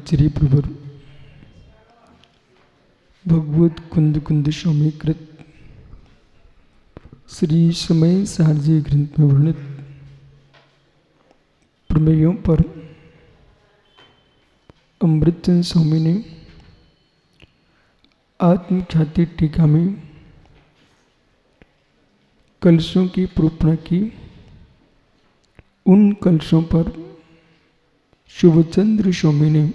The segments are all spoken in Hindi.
आचार्य प्रवर भगवत कुंद कुंद स्वामी कृत श्री समय सारजी ग्रंथ में वर्णित प्रमेयों पर अमृतचंद स्वामी ने आत्मख्याति टीका में कलशों की प्रूपणा की। उन कलशों पर शुभचंद्र स्वामी ने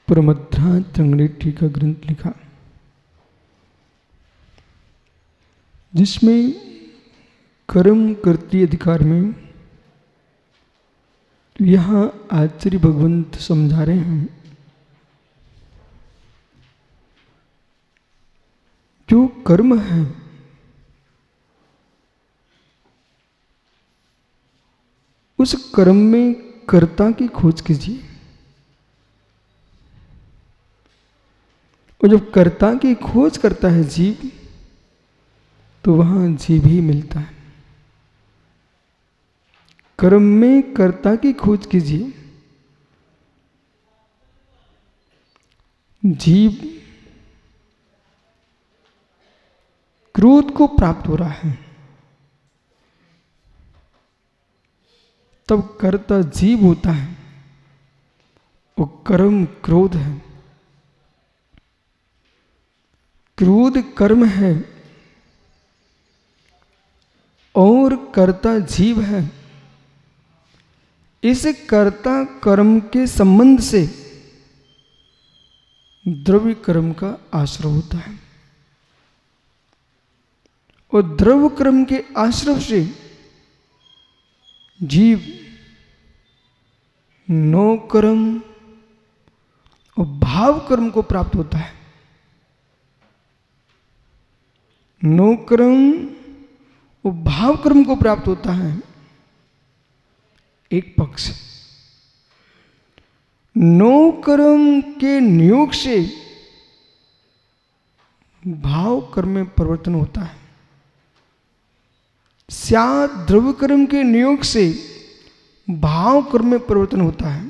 परमद्रा तंगड़ी टीका ग्रंथ लिखा, जिसमें कर्म करती अधिकार में यहाँ आचार्य भगवंत समझा रहे हैं। जो कर्म है उस कर्म में कर्ता की खोज कीजिए, और जब कर्ता की खोज करता है जीव तो वहां जीव ही मिलता है। कर्म में कर्ता की खोज कीजिए, जीव क्रोध को प्राप्त हो रहा है, तब कर्ता जीव होता है, वो कर्म क्रोध है। क्रोध कर्म है और कर्ता जीव है। इस कर्ता कर्म के संबंध से द्रव्य कर्म का आश्रय होता है, और द्रव्य कर्म के आश्रय से जीव नो कर्म और भाव कर्म को प्राप्त होता है। नो कर्म और भाव कर्म को प्राप्त होता है एक पक्ष। नो कर्म के नियोग से भाव कर्म में परिवर्तन होता है। स्यात् द्रव्य कर्म के नियोग से भाव कर्म में परिवर्तन होता है।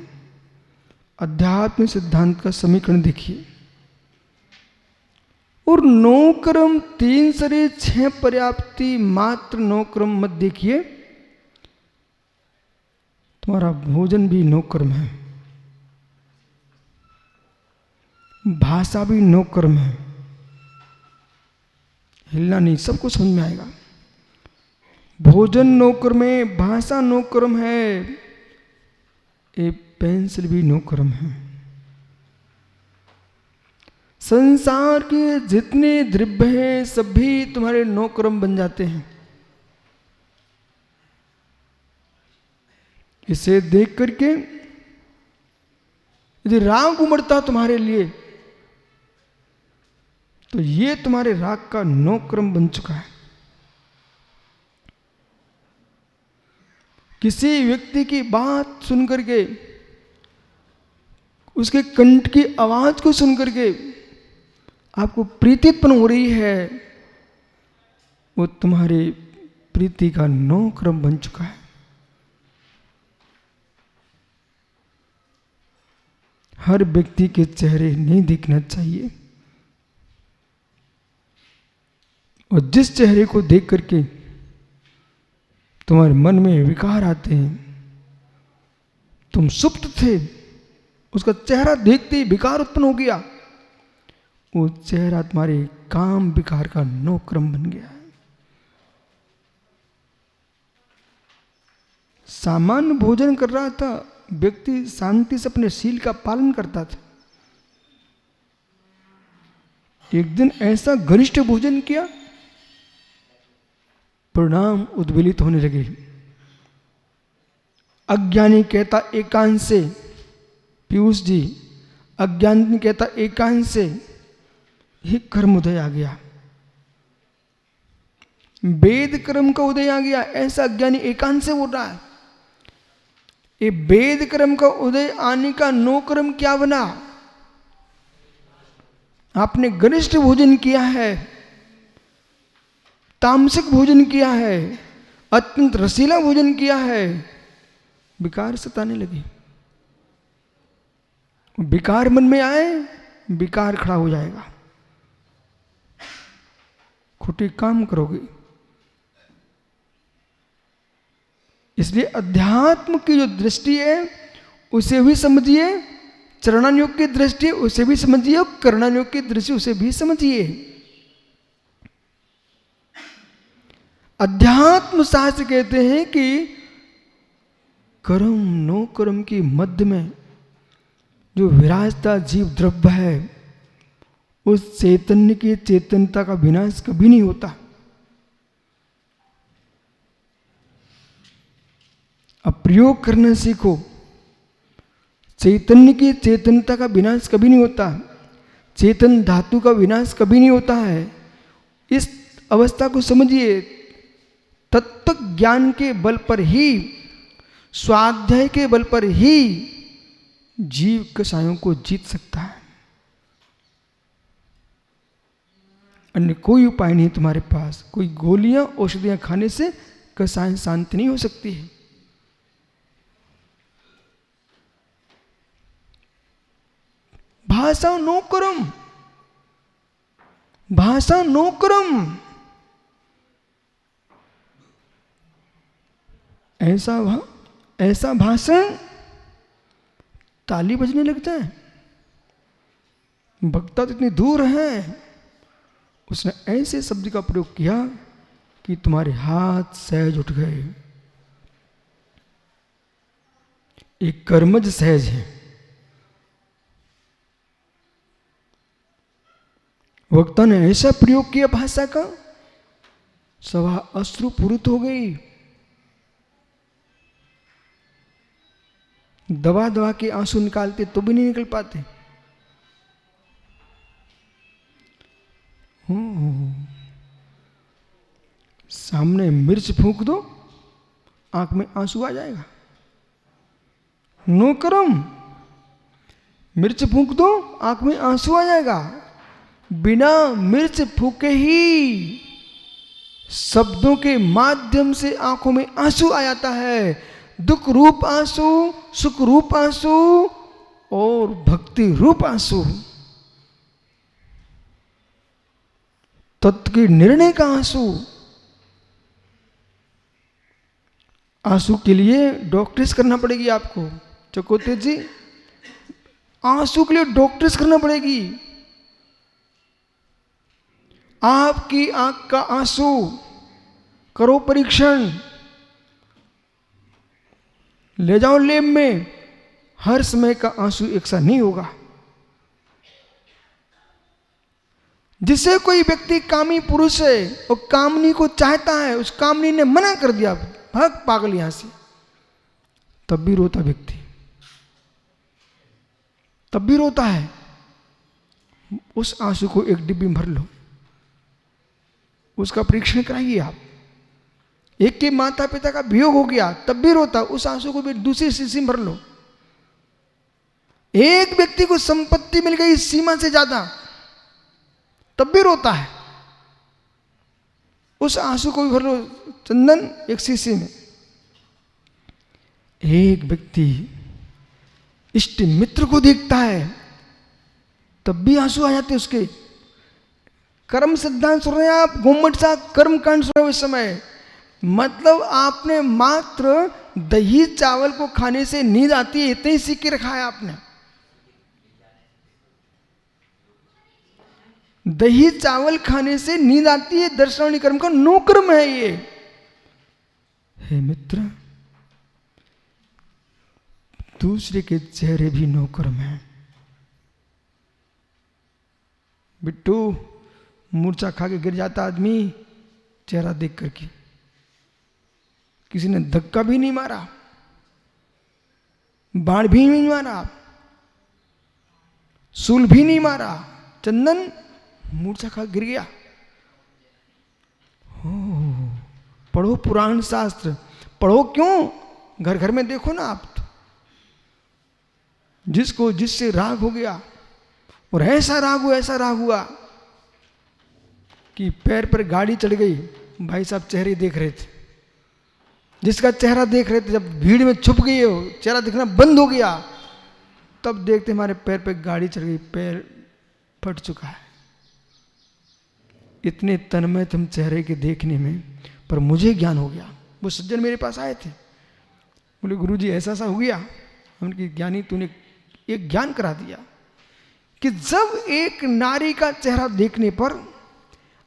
अध्यात्म सिद्धांत का समीकरण देखिए। और नो कर्म 3 सरे 6 पर्याप्ति मात्र नो कर्म मत देखिए। तुम्हारा भोजन भी नो कर्म है, भाषा भी नो कर्म है। हिलना नहीं, सब कुछ समझ में आएगा। भोजन नो कर्म है, भाषा नो कर्म है, ये पेंसिल भी नो कर्म है। संसार के जितने द्रव्य हैं सभी तुम्हारे नो कर्म बन जाते हैं। इसे देख करके यदि राग उमड़ता तुम्हारे लिए तो ये तुम्हारे राग का नो कर्म बन चुका है। किसी व्यक्ति की बात सुन करके, उसके कंठ की आवाज को सुन करके आपको प्रीति उत्पन्न हो रही है, वो तुम्हारी प्रीति का नो कर्म बन चुका है। हर व्यक्ति के चेहरे नहीं देखना चाहिए, और जिस चेहरे को देख करके तुम्हारे मन में विकार आते हैं, तुम सुप्त थे, उसका चेहरा देखते ही विकार उत्पन्न हो गया, वो चेहरा तुम्हारे काम विकार का नो क्रम बन गया है। सामान्य भोजन कर रहा था व्यक्ति, शांति से अपने शील का पालन करता था। एक दिन ऐसा घनिष्ठ भोजन किया, परिणाम उद्वेलित होने लगे। अज्ञानी कहता एकांत से, पीयूष जी, अज्ञानी कहता एकांत से ही कर्म उदय आ गया, वेद कर्म का उदय आ गया, ऐसा अज्ञानी एकांत से बोल रहा है। ये वेद कर्म का उदय आने का नो कर्म क्या बना? आपने घनिष्ठ भोजन किया है, तामसिक भोजन किया है, अत्यंत रसीला भोजन किया है, विकार सताने लगे। विकार मन में आए, विकार खड़ा हो जाएगा, खोटे काम करोगे। इसलिए अध्यात्म की जो दृष्टि है उसे भी समझिए, चरणानुयोग की दृष्टि उसे भी समझिए, और करणानुयोग की दृष्टि उसे भी समझिए। अध्यात्म शास्त्र कहते हैं कि कर्म नो कर्म की मध्य में जो विराजता जीव द्रव्य है, उस चैतन्य की चेतनता का विनाश कभी नहीं होता। अब प्रयोग करना सीखो। चैतन्य की चेतनता का विनाश कभी नहीं होता, चेतन धातु का विनाश कभी नहीं होता है। इस अवस्था को समझिए। तत्व ज्ञान के बल पर ही, स्वाध्याय के बल पर ही जीव कषायों को जीत सकता है। अन्य कोई उपाय नहीं तुम्हारे पास। कोई गोलियां औषधियां खाने से कषाय शांत नहीं हो सकती है। भाषा नो कर्म, भाषा नो कर्म, ऐसा भाषण ताली बजने लगता है। वक्ता तो इतनी दूर है, उसने ऐसे शब्द का प्रयोग किया कि तुम्हारे हाथ सहज उठ गए। एक कर्मज सहज है। वक्ता ने ऐसा प्रयोग किया भाषा का, सभा अश्रुपूरित हो गई। दबा दबा के आंसू निकालते तो भी नहीं निकल पाते। सामने मिर्च फूंक दो, आंख में आंसू आ जाएगा। नो कर्म, मिर्च फूंक दो, आंख में आंसू आ जाएगा। बिना मिर्च फूके ही शब्दों के माध्यम से आंखों में आंसू आ जाता है। दुख रूप आंसू, सुख रूप आंसू और भक्ति रूप आंसू। तत्व के निर्णय का आंसू। आंसू के लिए डॉक्टर्स करना पड़ेगी आपको चकोते जी, आंसू के लिए डॉक्टर्स करना पड़ेगी। आपकी आंख का आंसू करो परीक्षण, ले जाओ लैब में। हर समय का आंसू एक सा नहीं होगा। जिसे कोई व्यक्ति कामी पुरुष है और कामनी को चाहता है, उस कामनी ने मना कर दिया, भाग पागल यहां से, तब भी रोता व्यक्ति, तब भी रोता है। उस आंसू को एक डिब्बी में भर लो, उसका परीक्षण कराइए आप। एक के माता पिता का वियोग हो गया तब भी रोता, उस आंसू को भी दूसरी शीशी में भर लो। एक व्यक्ति को संपत्ति मिल गई सीमा से ज्यादा, तब भी रोता है, उस आंसू को भी भर लो चंदन एक शीशी में। एक व्यक्ति इष्ट मित्र को देखता है तब भी आंसू आ जाते उसके। कर्म सिद्धांत सुन रहे हैं आप, घूमट सा कर्म कांड सुन रहे हो इस समय। मतलब आपने मात्र दही चावल को खाने से नींद आती है, इतना ही सीख के रखा है आपने। दही चावल खाने से नींद आती है, दर्शनावली कर्म का नो कर्म है ये। हे मित्र, दूसरे के चेहरे भी नो कर्म है। बिट्टू, मूर्छा खा के गिर जाता आदमी चेहरा देख करके, किसी ने धक्का भी नहीं मारा, बाण भी नहीं मारा, सूल भी नहीं मारा, चंदन मूर्छा खा गिर गया। पढ़ो पुराण शास्त्र, पढ़ो। क्यों? घर घर में देखो ना आप तो। जिसको जिससे राग हो गया, और ऐसा राग हुआ, ऐसा राग हुआ कि पैर पर गाड़ी चढ़ गई। भाई साहब चेहरे देख रहे थे, जिसका चेहरा देख रहे थे, जब भीड़ में छुप गए हो, चेहरा दिखना बंद हो गया, तब देखते हमारे पैर पे गाड़ी चढ़ गई, पैर फट चुका है। इतने तन्मय तुम चेहरे के देखने में, पर मुझे ज्ञान हो गया। वो सज्जन मेरे पास आए थे, बोले गुरुजी ऐसा ऐसा हो गया। हमने कहा ज्ञानी तूने एक ज्ञान करा दिया कि जब एक नारी का चेहरा देखने पर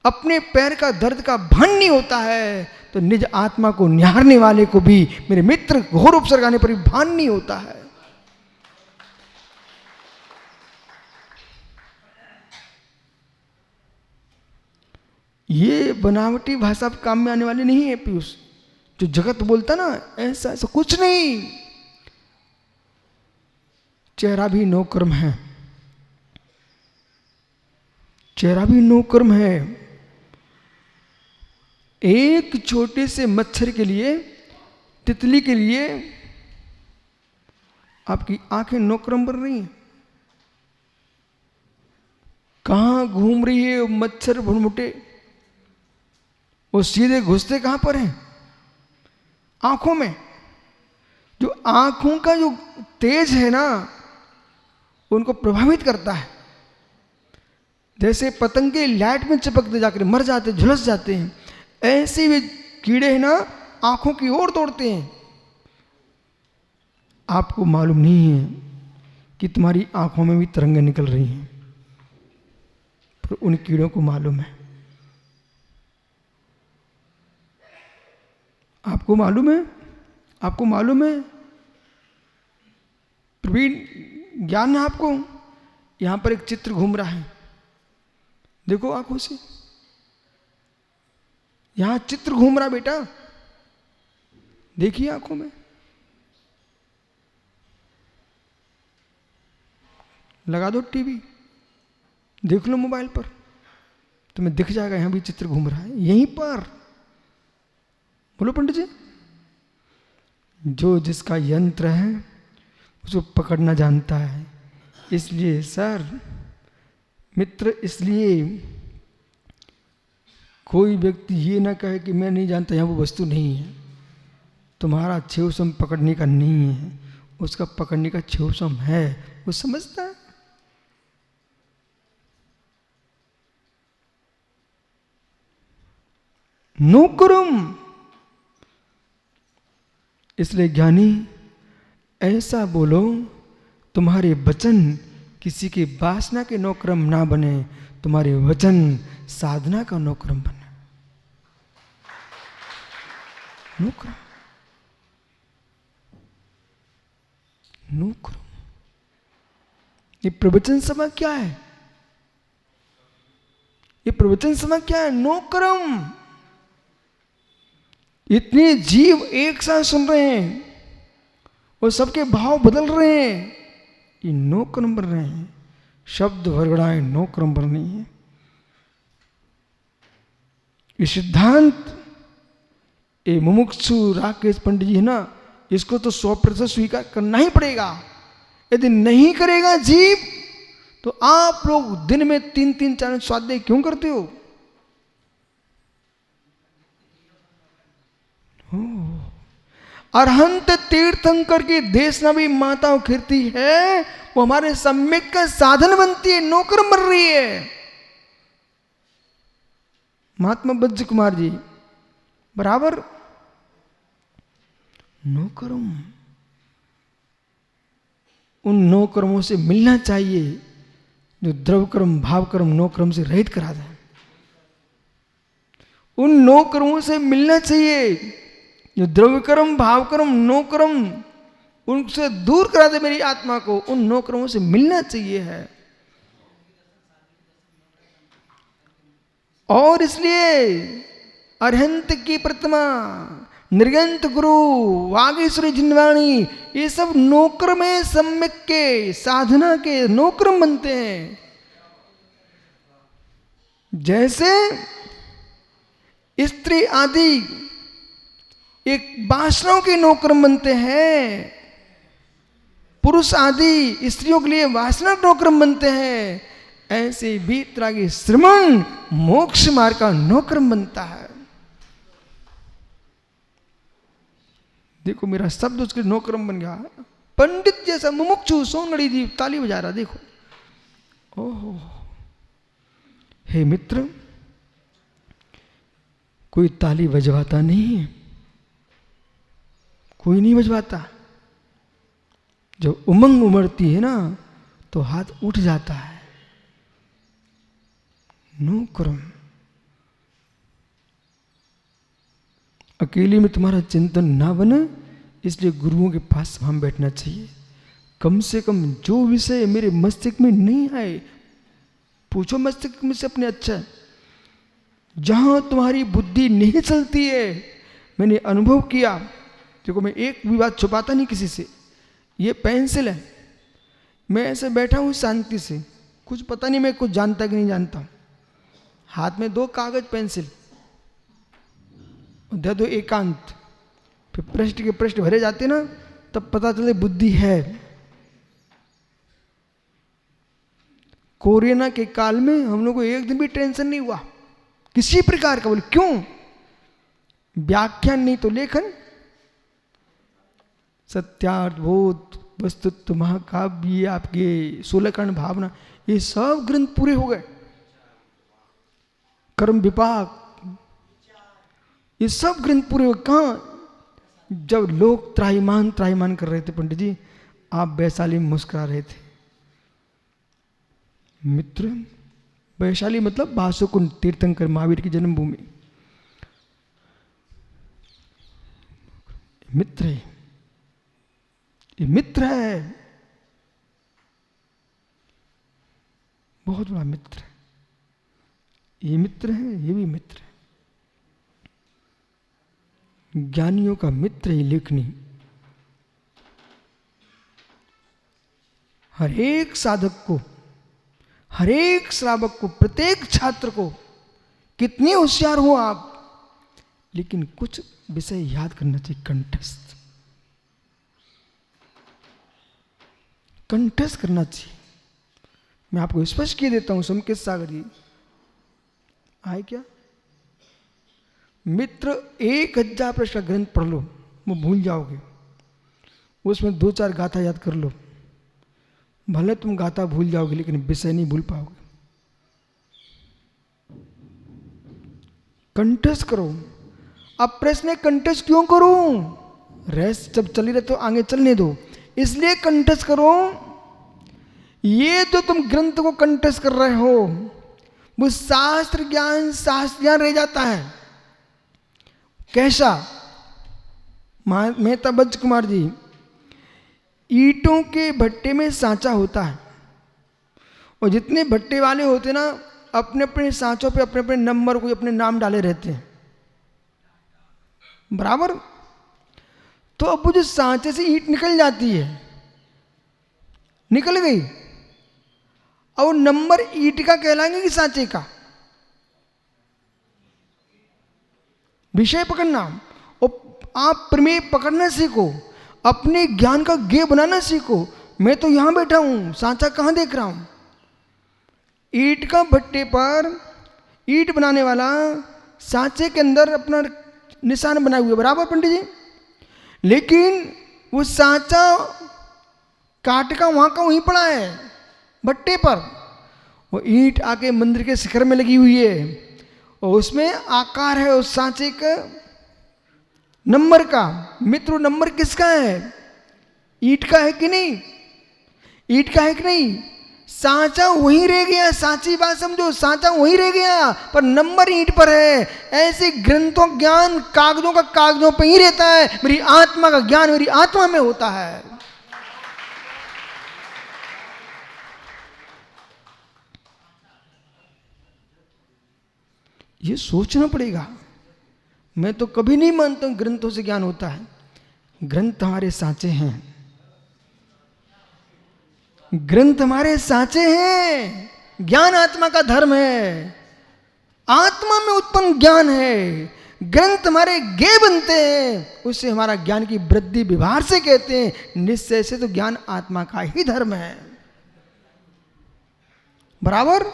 अपने पैर का दर्द का भान नहीं होता है, तो निज आत्मा को निहारने वाले को भी, मेरे मित्र, घोर उपसर्ग आने पर भी भान नहीं होता है। ये बनावटी भाषा काम में आने वाली नहीं है पीयूष। जो जगत बोलता ना ऐसा ऐसा कुछ नहीं। चेहरा भी नौ कर्म है, चेहरा भी नौ कर्म है। एक छोटे से मच्छर के लिए, तितली के लिए आपकी आंखें नौ कर्म बन रही हैं। कहां घूम रही है मच्छर भुनमुटे, वो सीधे घुसते कहां पर हैं? आंखों में। जो आंखों का जो तेज है ना, उनको प्रभावित करता है। जैसे पतंगे लाइट में चिपकते जाकर मर जाते, झुलस जाते हैं, ऐसे वे कीड़े हैं ना आंखों की ओर दौड़ते हैं। आपको मालूम नहीं है कि तुम्हारी आंखों में भी तरंगें निकल रही हैं, पर उन कीड़ों को मालूम है। आपको मालूम है? आपको मालूम है? प्रवीण, ज्ञान है आपको? यहां पर एक चित्र घूम रहा है, देखो आंखों से। यहां चित्र घूम रहा बेटा, देखिए आंखों में। लगा दो टीवी, देख लो मोबाइल पर, तुम्हें दिख जाएगा यहां भी चित्र घूम रहा है। यहीं पर बोलो पंडित जी। जो जिसका यंत्र है उसको पकड़ना जानता है। इसलिए सर, मित्र, इसलिए कोई व्यक्ति ये ना कहे कि मैं नहीं जानता, यहाँ वो वस्तु नहीं है। तुम्हारा छेवसम पकड़ने का नहीं है, उसका पकड़ने का छेवसम है, वो समझता है। नोकरम। इसलिए ज्ञानी ऐसा बोलो, तुम्हारे वचन किसी के वासना के नौक्रम ना बने, तुम्हारे वचन साधना का नौक्रम बने। नौक्रम, नौक्रम। ये प्रवचन सभा क्या है? ये प्रवचन सभा क्या है? नौक्रम। इतने जीव एक साथ सुन रहे हैं और सबके भाव बदल रहे हैं, ये नौ क्रम बन रहे हैं। शब्द वर्गणाएं नौ क्रम बन रही हैं। ये सिद्धांत ये मुमुक्षु राकेश पंडित जी है ना, इसको तो 100% स्वीकार करना ही पड़ेगा। यदि नहीं करेगा जीव, तो आप लोग दिन में 3-3 4 स्वाध्याय क्यों करते हो? अरहंत तीर्थंकर की देशनवी माताओं कीर्ति है, वो हमारे सम्यक का साधन बनती है, नौकर बन रही है। महात्मा बज्ज कुमार जी बराबर नौकरम। उन नौ कर्मों से मिलना चाहिए जो द्रव कर्म, भाव कर्म, नौ कर्म से रहित करा दे। उन नौ कर्मों से मिलना चाहिए जो द्रव्य कर्म, भाव कर्म, नौ कर्म, उनसे दूर करा दे मेरी आत्मा को। उन नौ कर्मों से मिलना चाहिए है। और इसलिए अरहंत की प्रतिमा, निर्गंत गुरु, वागीश्वरी जिनवाणी, ये सब नौक्रम है, सम्यक के साधना के नौक्रम बनते हैं। जैसे स्त्री आदि एक वासनाओं के नौक्रम बनते हैं, पुरुष आदि स्त्रियों के लिए वासना नौक्रम बनते हैं, ऐसे वीतरागी श्रमण मोक्ष मार्ग का नौक्रम बनता है। देखो मेरा शब्द उसके नौक्रम बन गया। पंडित जैसा मुमुक्षु सोनड़ी जी ताली बजा रहा, देखो। ओहो, हे मित्र, कोई ताली बजवाता नहीं है, कोई नहीं बजवाता। जब उमंग उमड़ती है ना तो हाथ उठ जाता है। नो क्रम, अकेले में तुम्हारा चिंतन ना बने, इसलिए गुरुओं के पास हम बैठना चाहिए। कम से कम जो विषय मेरे मस्तिष्क में नहीं आए, पूछो मस्तिष्क में से अपने। अच्छा, जहां तुम्हारी बुद्धि नहीं चलती है, मैंने अनुभव किया, देखो मैं एक भी बात छुपाता नहीं किसी से। ये पेंसिल है, मैं ऐसे बैठा हूँ शांति से, कुछ पता नहीं मैं कुछ जानता कि नहीं जानता, हाथ में 2 कागज पेंसिल, दे दो एकांत, फिर पृष्ठ के पृष्ठ भरे जाते ना, तब पता चले बुद्धि है। कोरोना के काल में हम लोग को एक दिन भी टेंशन नहीं हुआ किसी प्रकार का। बोले क्यों? व्याख्यान नहीं तो लेखन, सत्यार्थ बोध वस्तुत्व महाकाव्य, आपके 16 कर्ण भावना, ये सब ग्रंथ पूरे हो गए। कर्म विपाक, ये सब ग्रंथ पूरे हो गए। कहाँ? जब लोग त्राहिमाम त्राहिमाम कर रहे थे पंडित जी, आप वैशाली में मुस्कुरा रहे थे। मित्र, वैशाली मतलब बासुकुंड तीर्थंकर महावीर की जन्मभूमि। मित्र है, ये मित्र है, बहुत बड़ा मित्र है। ये मित्र है, ये भी मित्र है। ज्ञानियों का मित्र ही लेखनी। हर एक साधक को, हर एक श्रावक को, प्रत्येक छात्र को, कितने होशियार हो आप, लेकिन कुछ विषय याद करना चाहिए। कंठस्थ, कंठस्थ करना चाहिए। मैं आपको स्पष्ट किए देता हूं। संकेत सागर जी आए क्या? मित्र, 1000 पृष्ठ का ग्रंथ पढ़ लो, वो भूल जाओगे। उसमें 2-4 गाथा याद कर लो, भले तुम गाथा भूल जाओगे लेकिन विषय नहीं भूल पाओगे। कंठस्थ करो। अब प्रश्न है कंठस्थ क्यों करूं? रेस्ट जब चली रहे तो आगे चलने दो, इसलिए कंठस्थ करो। ये जो तुम ग्रंथ को कंठस्थ कर रहे हो, वो शास्त्र ज्ञान रह जाता है। कैसा? मेहता बच्च कुमार जी, ईंटों के भट्टे में सांचा होता है, और जितने भट्टे वाले होते ना, अपने अपने सांचों पे अपने अपने नंबर को, अपने नाम डाले रहते हैं, बराबर। तो अब वो जो सांचे से ईंट निकल जाती है, निकल गई, अब वो नंबर ईंट का कहलाएंगे कि सांचे का? विषय पकड़ना। और आप प्रमेय पकड़ना सीखो, अपने ज्ञान का गेय बनाना सीखो। मैं तो यहां बैठा हूं, सांचा कहां देख रहा हूं? ईंट का भट्टे पर ईंट बनाने वाला सांचे के अंदर अपना निशान बनाए हुए, बराबर पंडित जी। लेकिन वो सांचा काट का वहां का वहीं पड़ा है भट्टे पर। वो ईंट आके मंदिर के शिखर में लगी हुई है, और उसमें आकार है उस सांचे का नंबर का। मित्र, नंबर किसका है? ईंट का है कि नहीं? ईंट का है कि नहीं? सांचा वहीं रह गया, सांची बात समझो, सांचा वहीं रह गया, पर नंबर ईंट पर है। ऐसे ग्रंथों ज्ञान कागजों का कागजों पर ही रहता है, मेरी आत्मा का ज्ञान मेरी आत्मा में होता है। ये सोचना पड़ेगा। मैं तो कभी नहीं मानता हूं ग्रंथों से ज्ञान होता है। ग्रंथ हमारे सांचे हैं, ग्रंथ हमारे सांचे हैं। ज्ञान आत्मा का धर्म है, आत्मा में उत्पन्न ज्ञान है। ग्रंथ हमारे गेय बनते हैं, उससे हमारा ज्ञान की वृद्धि व्यवहार से कहते हैं। निश्चय से तो ज्ञान आत्मा का ही धर्म है, बराबर।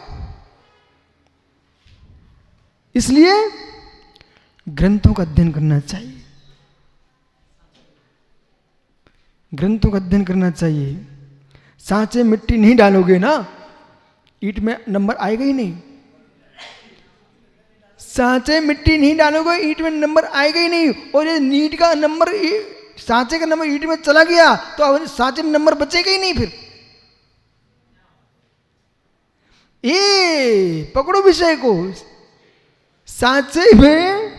इसलिए ग्रंथों का अध्ययन करना चाहिए। ग्रंथों का अध्ययन करना चाहिए। सांचे मिट्टी नहीं डालोगे ना, ईंट में नंबर आएगा ही नहीं। सांचे मिट्टी नहीं डालोगे, ईंट में नंबर आएगा ही नहीं। और ये ईंट का नंबर, सांचे का नंबर ईंट में चला गया तो अब सांचे में नंबर बचेगा ही नहीं। फिर ये पकड़ो विषय को, सांचे में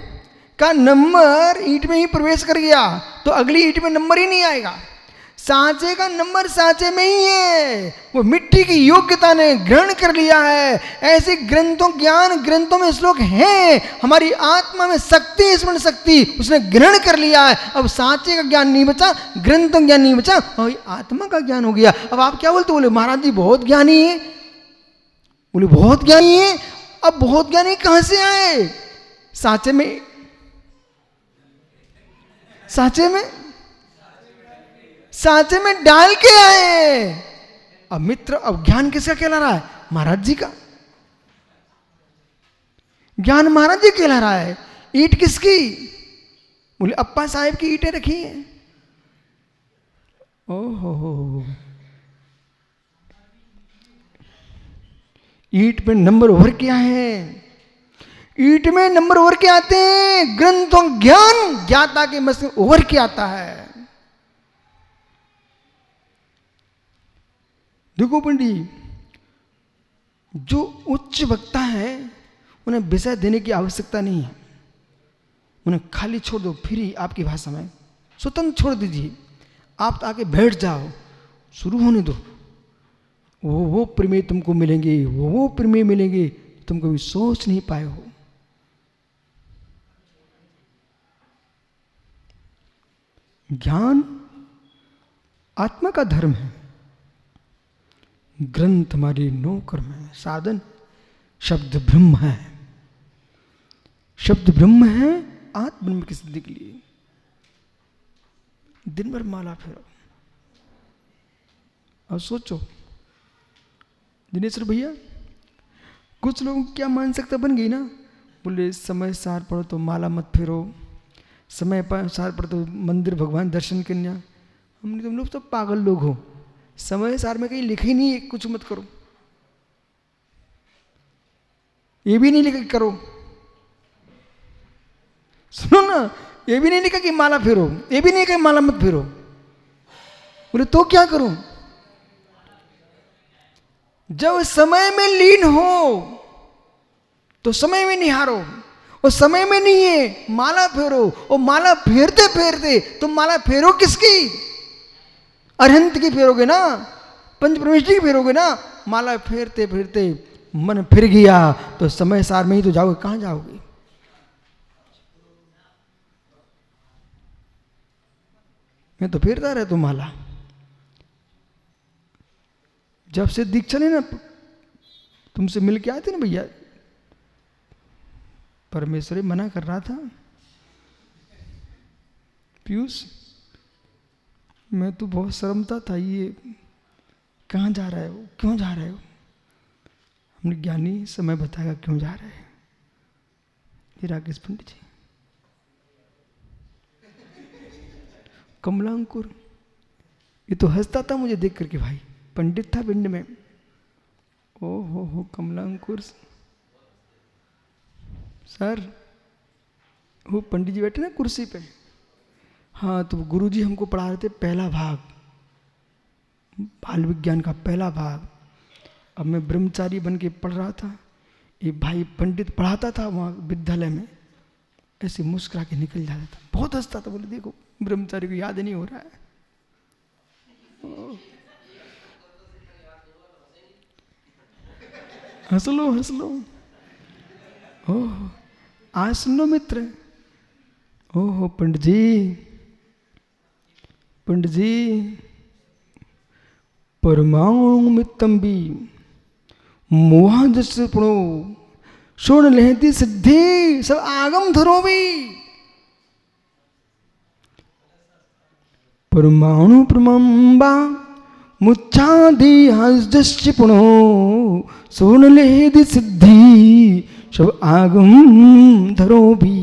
का नंबर ईंट में ही प्रवेश कर गया तो अगली ईंट में नंबर ही नहीं आएगा। सांचे का नंबर सांचे में ही है, वो मिट्टी की योग्यता ने ग्रहण कर लिया है। ऐसे ग्रंथों, ज्ञान ग्रंथों में श्लोक हैं, हमारी आत्मा में शक्ति, स्मरण शक्ति उसने ग्रहण कर लिया है। अब सांचे का ज्ञान नहीं बचा, ग्रंथों का ज्ञान नहीं बचा, और आत्मा का ज्ञान हो गया। अब आप क्या बोलते, बोले महाराज जी बहुत ज्ञानी है, बोले बहुत ज्ञानी है। अब बहुत ज्ञानी कहां से आए? सांचे में, सांचे में डाल के आए। अब मित्र, अब ज्ञान किसका कहला रहा है? महाराज जी का। ज्ञान महाराज जी कहला रहा है। ईंट किसकी? बोले अप्पा साहेब की ईंटें रखी हैं। ओहो, ईंट में नंबर उभर के आए हैं, ईंट में नंबर उभर के आते हैं। ग्रंथों ज्ञान ज्ञाता के मस्त में उभर के आता है। देखो पंडित, जो उच्च वक्ता है उन्हें विषय देने की आवश्यकता नहीं है, उन्हें खाली छोड़ दो, फ्री, आपकी भाषा में स्वतंत्र छोड़ दीजिए। आप तो आके बैठ जाओ, शुरू होने दो। वो प्रमेय तुमको मिलेंगे, वो प्रमेय मिलेंगे तुम कभी सोच नहीं पाए हो। ज्ञान आत्मा का धर्म है, ग्रंथ हमारी नौकर में साधन। शब्द ब्रह्म है, शब्द ब्रह्म है आत्म ब्रह्म की सिद्धि के लिए। दिन भर माला फेरो। और सोचो दिनेश्वर भैया, कुछ लोगों की क्या मानसिकता बन गई ना, बोले समय सार पढ़ो तो माला मत फेरो, समय सार पढ़ो तो मंदिर भगवान दर्शन करना। हमने, तुम लोग तो पागल लोग हो, समय सार में कहीं लिखा ही नहीं है कुछ मत करो, ये भी नहीं लिखा कि करो। सुनो ना, ये भी नहीं लिखा कि माला फेरो, ये भी नहीं कहा माला मत फेरो। बोले तो क्या करूं? जब समय में लीन हो तो समय में निहारो, और समय में नहीं है माला फेरो। और माला फेरते फेरते तुम माला फेरो किसकी? अरहंत की फेरोगे ना, पंच परमेश्वरी की फेरोगे ना। माला फेरते फेरते मन फिर गया तो समय सार में ही तो जाओगे, कहां जाओगे? मैं तो फेरता रहता हूं माला। जब से दीक्षा लेना, तुमसे मिल के आए थे ना भैया, परमेश्वर मना कर रहा था, पीयूष मैं तो बहुत शर्मता था, ये कहाँ जा रहा है वो, क्यों जा रहे हो? हमने ज्ञानी समय बताया क्यों जा रहे हैं। ये राकेश पंडित जी, कमलांकुर, ये तो हंसता था मुझे देख करके, भाई पंडित था पिंड में। ओ हो कमलांकुर सर, वो पंडित जी बैठे ना कुर्सी पे, हाँ तो गुरुजी हमको पढ़ा रहे थे पहला भाग, बाल विज्ञान का पहला भाग। अब मैं ब्रह्मचारी बन के पढ़ रहा था, ये भाई पंडित पढ़ाता था वहाँ विद्यालय में, ऐसे मुस्कुरा के निकल जाता था, बहुत हंसता था। बोले देखो ब्रह्मचारी को याद नहीं हो रहा है। हंस लो हंस लो। ओह आज सुन लो मित्र, ओहो पंडित जी, परमाणु मित्तम भी मोहा जैसे पढ़ो, सुन लेती सिद्धि सब आगम धरो भी। परमाणु प्रमंबा मुच्छादि हस्दश्च पुनो, सुन लेती सिद्धि सब आगम धरो भी।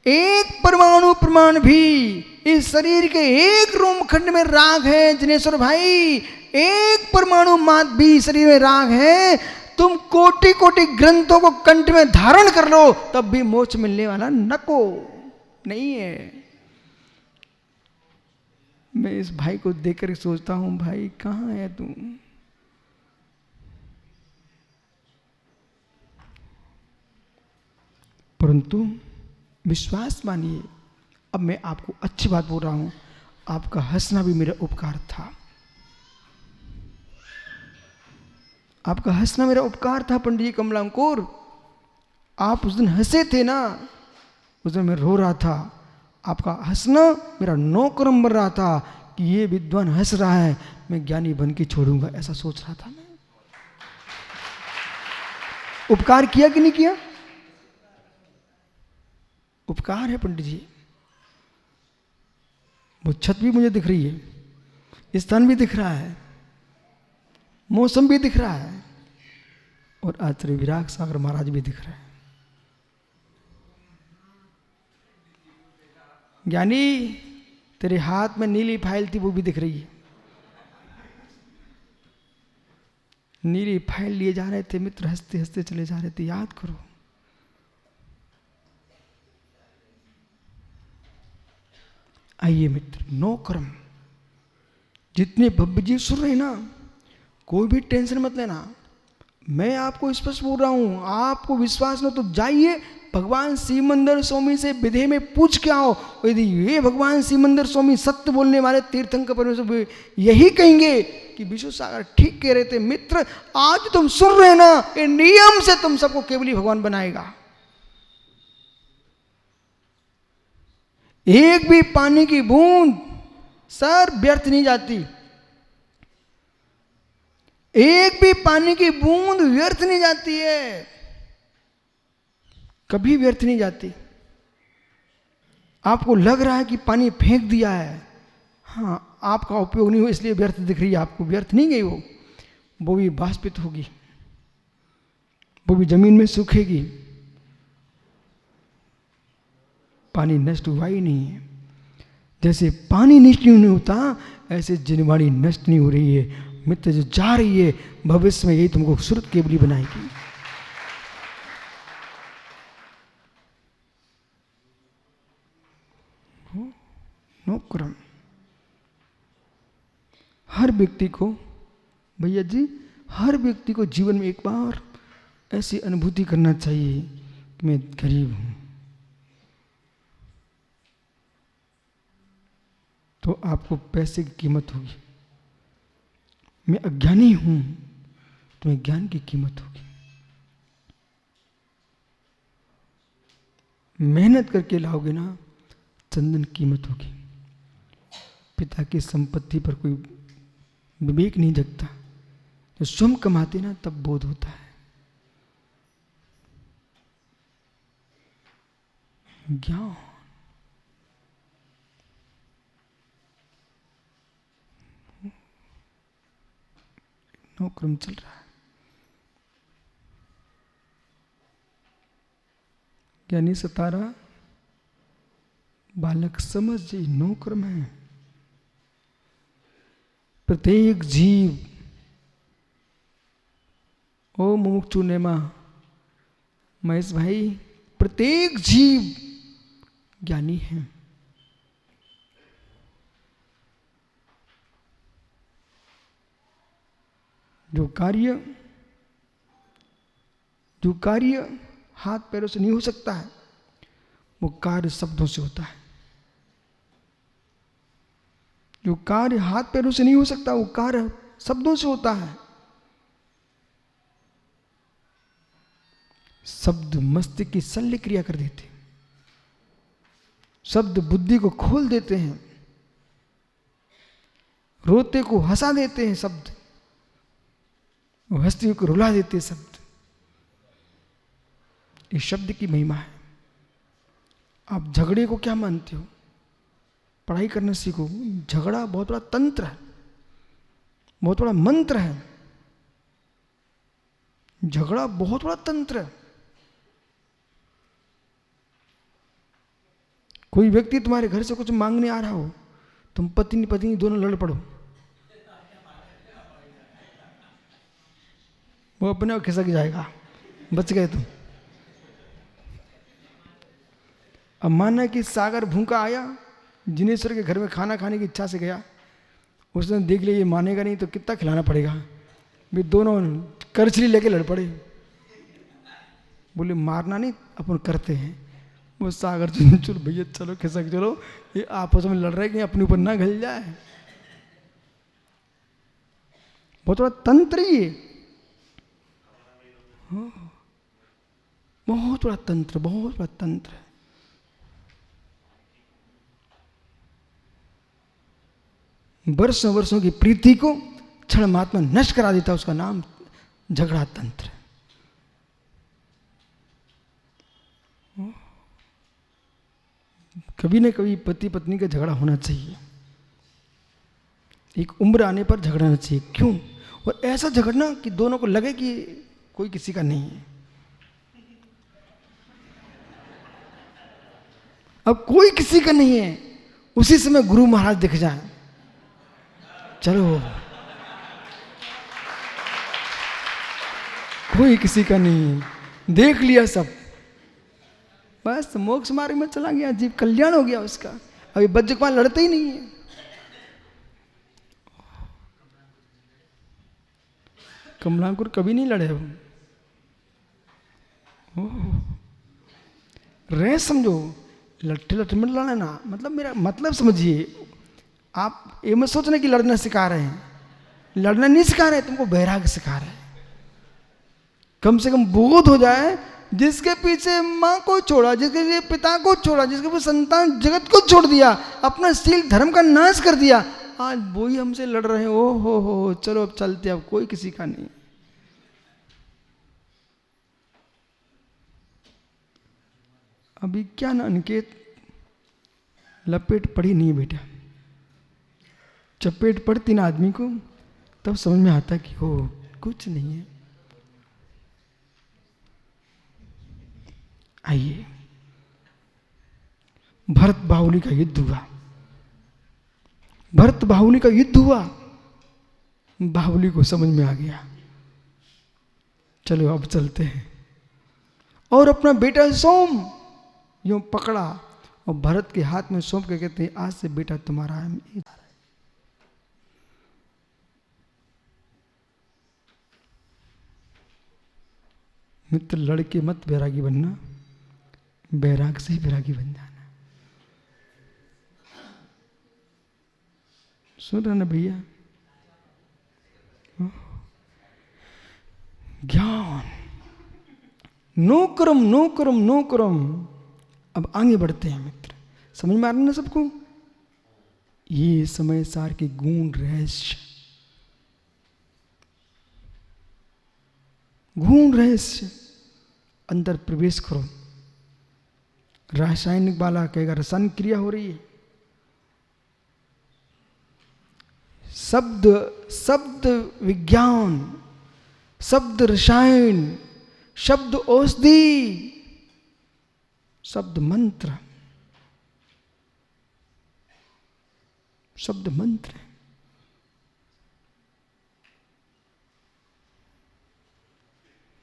एक परमाणु प्रमाण भी इस शरीर के एक रोमखंड में राग है। जिनेश्वर भाई, एक परमाणु मात्र भी शरीर में राग है। तुम कोटि कोटि ग्रंथों को कंठ में धारण कर लो, तब भी मोक्ष मिलने वाला नको नहीं है। मैं इस भाई को देखकर सोचता हूं, भाई कहां है तू? परंतु विश्वास मानिए, अब मैं आपको अच्छी बात बोल रहा हूं, आपका हंसना भी मेरा उपकार था। आपका हंसना मेरा उपकार था पंडित जी कमलांकुर। आप उस दिन हंसे थे ना, उस दिन मैं रो रहा था। आपका हंसना मेरा नौकरम बन रहा था कि ये विद्वान हंस रहा है, मैं ज्ञानी बन के छोड़ूंगा, ऐसा सोच रहा था मैं। उपकार किया कि नहीं किया? उपकार है पंडित जी। वो छत भी मुझे दिख रही है, स्थान भी दिख रहा है, मौसम भी दिख रहा है, और आचार्य विराग सागर महाराज भी दिख रहे हैं। ज्ञानी, तेरे हाथ में नीली फाइल थी, वो भी दिख रही है। नीली फाइल लिए जा रहे थे मित्र, हंसते हंसते चले जा रहे थे, याद करो। आइए मित्र, नो कर्म। जितने भव्य जी सुन रहे ना, कोई भी टेंशन मत लेना। मैं आपको स्पष्ट बोल रहा हूं, आपको विश्वास न तो जाइए भगवान सिमंदर स्वामी से विधे में पूछ के आओ। यदि ये भगवान सिमंदर स्वामी सत्य बोलने वाले तीर्थंकर परमेश्वर यही कहेंगे कि विश्व सागर ठीक कह रहे थे मित्र, आज तुम सुन रहे ना, ये नियम से तुम सबको केवल ही भगवान बनाएगा। एक भी पानी की बूंद सर व्यर्थ नहीं जाती। एक भी पानी की बूंद व्यर्थ नहीं जाती है, कभी व्यर्थ नहीं जाती। आपको लग रहा है कि पानी फेंक दिया है, हाँ, आपका उपयोग नहीं हो इसलिए व्यर्थ दिख रही है आपको। व्यर्थ नहीं गई वो भी बाष्पित होगी, वो भी जमीन में सूखेगी। पानी नष्ट हुआ ही नहीं है। जैसे पानी नष्ट नहीं होता, ऐसे जिनवाणी नष्ट नहीं हो रही है। मित्र जो जा रही है, भविष्य में यही तुमको सुरत केवली बनाएगी। नो क्रम। हर व्यक्ति को, भैया जी, हर व्यक्ति को जीवन में एक बार ऐसी अनुभूति करना चाहिए कि मैं गरीब हूं, तो आपको पैसे की कीमत होगी। मैं अज्ञानी हूं, तुम्हें ज्ञान की कीमत होगी। मेहनत करके लाओगे ना, चंदन कीमत होगी। पिता की संपत्ति पर कोई विवेक नहीं जगता। जो स्वयं कमाते ना, तब बोध होता है। ज्ञान नो क्रम चल रहा है। ज्ञानी सतारा बालक समझ जी, नो क्रम है। प्रत्येक जीव, ओ मुमुक्षु नेमा महेश भाई, प्रत्येक जीव ज्ञानी है। जो कार्य हाथ पैरों से नहीं हो सकता है, वो कार्य शब्दों से होता है। जो कार्य हाथ पैरों से नहीं हो सकता, वो कार्य शब्दों से होता है। शब्द मस्तिष्क की शल्य क्रिया कर देते हैं। शब्द बुद्धि को खोल देते हैं, रोते को हंसा देते हैं। शब्द वो हंसते को रुला देते हैं। शब्द, ये शब्द की महिमा है। आप झगड़े को क्या मानते हो? पढ़ाई करने सीखो। झगड़ा बहुत बड़ा तंत्र है, बहुत बड़ा मंत्र है। झगड़ा बहुत बड़ा तंत्र है। कोई व्यक्ति तुम्हारे घर से कुछ मांगने आ रहा हो, तुम पत्नी पत्नी दोनों लड़ पड़ो, वो अपने आप खिसक जाएगा, बच गए तुम। अब माना कि सागर भूखा आया, जिनेश्वर के घर में खाना खाने की इच्छा से गया, उसने देख लिया ये मानेगा नहीं तो कितना खिलाना पड़ेगा, भी दोनों करछली लेके लड़ पड़े। बोले मारना नहीं, अपन करते हैं। वो सागर चलो भैया चलो खिसक चलो, ये आपस में लड़ रहे कि अपने ऊपर ना घल जाए। बहुत बड़ा तंत्र ये, बहुत बड़ा तंत्र, बहुत बड़ा तंत्र है। वर्षों वर्षों की प्रीति को क्षण मात्रा नष्ट करा देता, उसका नाम झगड़ा तंत्र। कभी न कभी पति पत्नी का झगड़ा होना चाहिए, एक उम्र आने पर झगड़ना चाहिए। क्यों? और ऐसा झगड़ना कि दोनों को लगे कि कोई किसी का नहीं है। अब कोई किसी का नहीं है, उसी समय गुरु महाराज दिख जाए, चलो कोई किसी का नहीं है, देख लिया सब, बस मोक्ष मार्ग में चला गया, जीव कल्याण हो गया उसका। अभी बज्रपाल लड़ते ही नहीं है। कमलांकुर कभी नहीं लड़े हो, रहे समझो, लट्ठे लट्ठे में लड़ना मतलब, मेरा मतलब समझिए, आप ये मत सोचना कि लड़ना सिखा रहे हैं, लड़ना नहीं सिखा रहे, तुमको वैराग्य सिखा रहे हैं। कम से कम बोध हो जाए, जिसके पीछे माँ को छोड़ा, जिसके लिए पिता को छोड़ा, जिसके पीछे संतान जगत को छोड़ दिया, अपना शील धर्म का नाश कर दिया, आज वो ही हमसे लड़ रहे हैं। ओ हो, चलो अब चलते, अब कोई किसी का नहीं। अभी क्या ना अनिकेत, लपेट पड़ी नहीं बेटा, चपेट पड़ती ना आदमी को, तब समझ में आता कि हो कुछ नहीं है। आइए, भरत बाहुली का युद्ध हुआ, भरत बाहुली का युद्ध हुआ, बाहुली को समझ में आ गया, चलो अब चलते हैं। और अपना बेटा सोम यूं पकड़ा और भरत के हाथ में सौंप के कहते हैं, आज से बेटा तुम्हारा है। मित्र, लड़के मत बैरागी बनना, बैराग से ही बैरागी बन जाना। सुन रहे ना भैया? ज्ञान, नो कर्म नो कर्म नो कर्म। अब आगे बढ़ते हैं मित्र, समझ में आ रहा ना सबको? ये समय सार के गुण रहस्य, गुण रहस्य अंदर प्रवेश करो। रासायनिक वाला कहेगा रसायनिक क्रिया हो रही है, शब्द शब्द विज्ञान, शब्द रसायन, शब्द औषधि, शब्द मंत्र, शब्द मंत्र।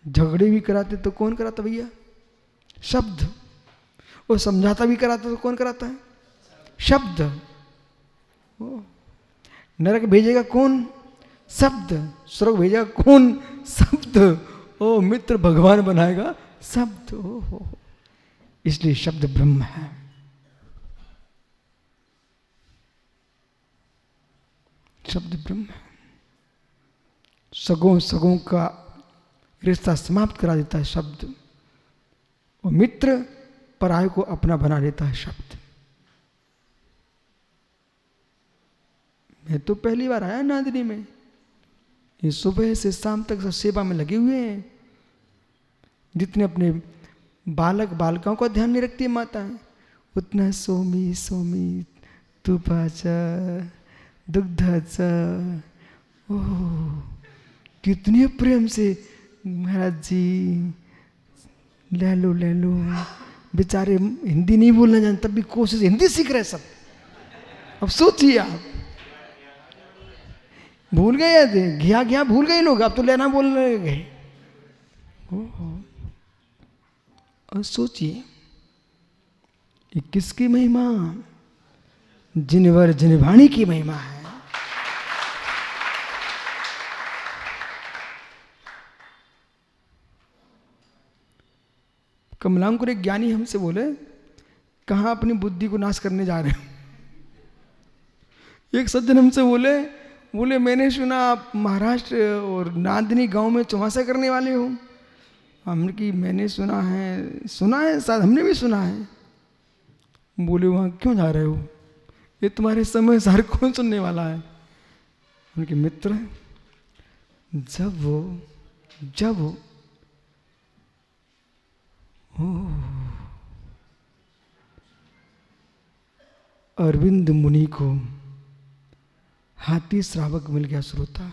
झगड़े भी कराते तो कौन कराता भैया? शब्द। वो समझाता भी कराता तो कौन कराता है? शब्द। नरक भेजेगा कौन? शब्द। स्वर्ग भेजेगा कौन? शब्द। ओ मित्र, भगवान बनाएगा शब्द। ओ हो, इसलिए शब्द ब्रह्म है। शब्द ब्रह्म है, सगों सगों का रिश्ता समाप्त करा देता है शब्द। और मित्र पराय को अपना बना देता है शब्द। मैं तो पहली बार आया नादिनी में, ये सुबह से शाम तक सब सेवा में लगे हुए हैं। जितने अपने बालक बालिकाओं का ध्यान नहीं रखती है माता है, उतना सोमी सोमी तुपाचा दुग्धाचा, ओह कितने प्रेम से महाराज जी ले लो बेचारे हिंदी नहीं बोलना जानते, तब भी कोशिश हिंदी सीख रहे सब। अब सोचिए आप, भूल गए थे, घिया घिया भूल गए लोग, अब तो लेना बोलने गए। और सोचिए ये किसकी महिमा? जिनवर जिनवाणी की महिमा है। कमलांकुर एक ज्ञानी हमसे बोले, कहाँ अपनी बुद्धि को नाश करने जा रहे हो? एक सज्जन हमसे बोले मैंने सुना आप महाराष्ट्र और नांदनी गांव में चौमासा करने वाले हो। हमने कि मैंने सुना है शायद हमने भी सुना है। बोले वहाँ क्यों जा रहे हो? ये तुम्हारे समय सार कौन सुनने वाला है? उनके मित्र, जब वो अरविंद मुनि को हाथी श्रावक मिल गया श्रोता,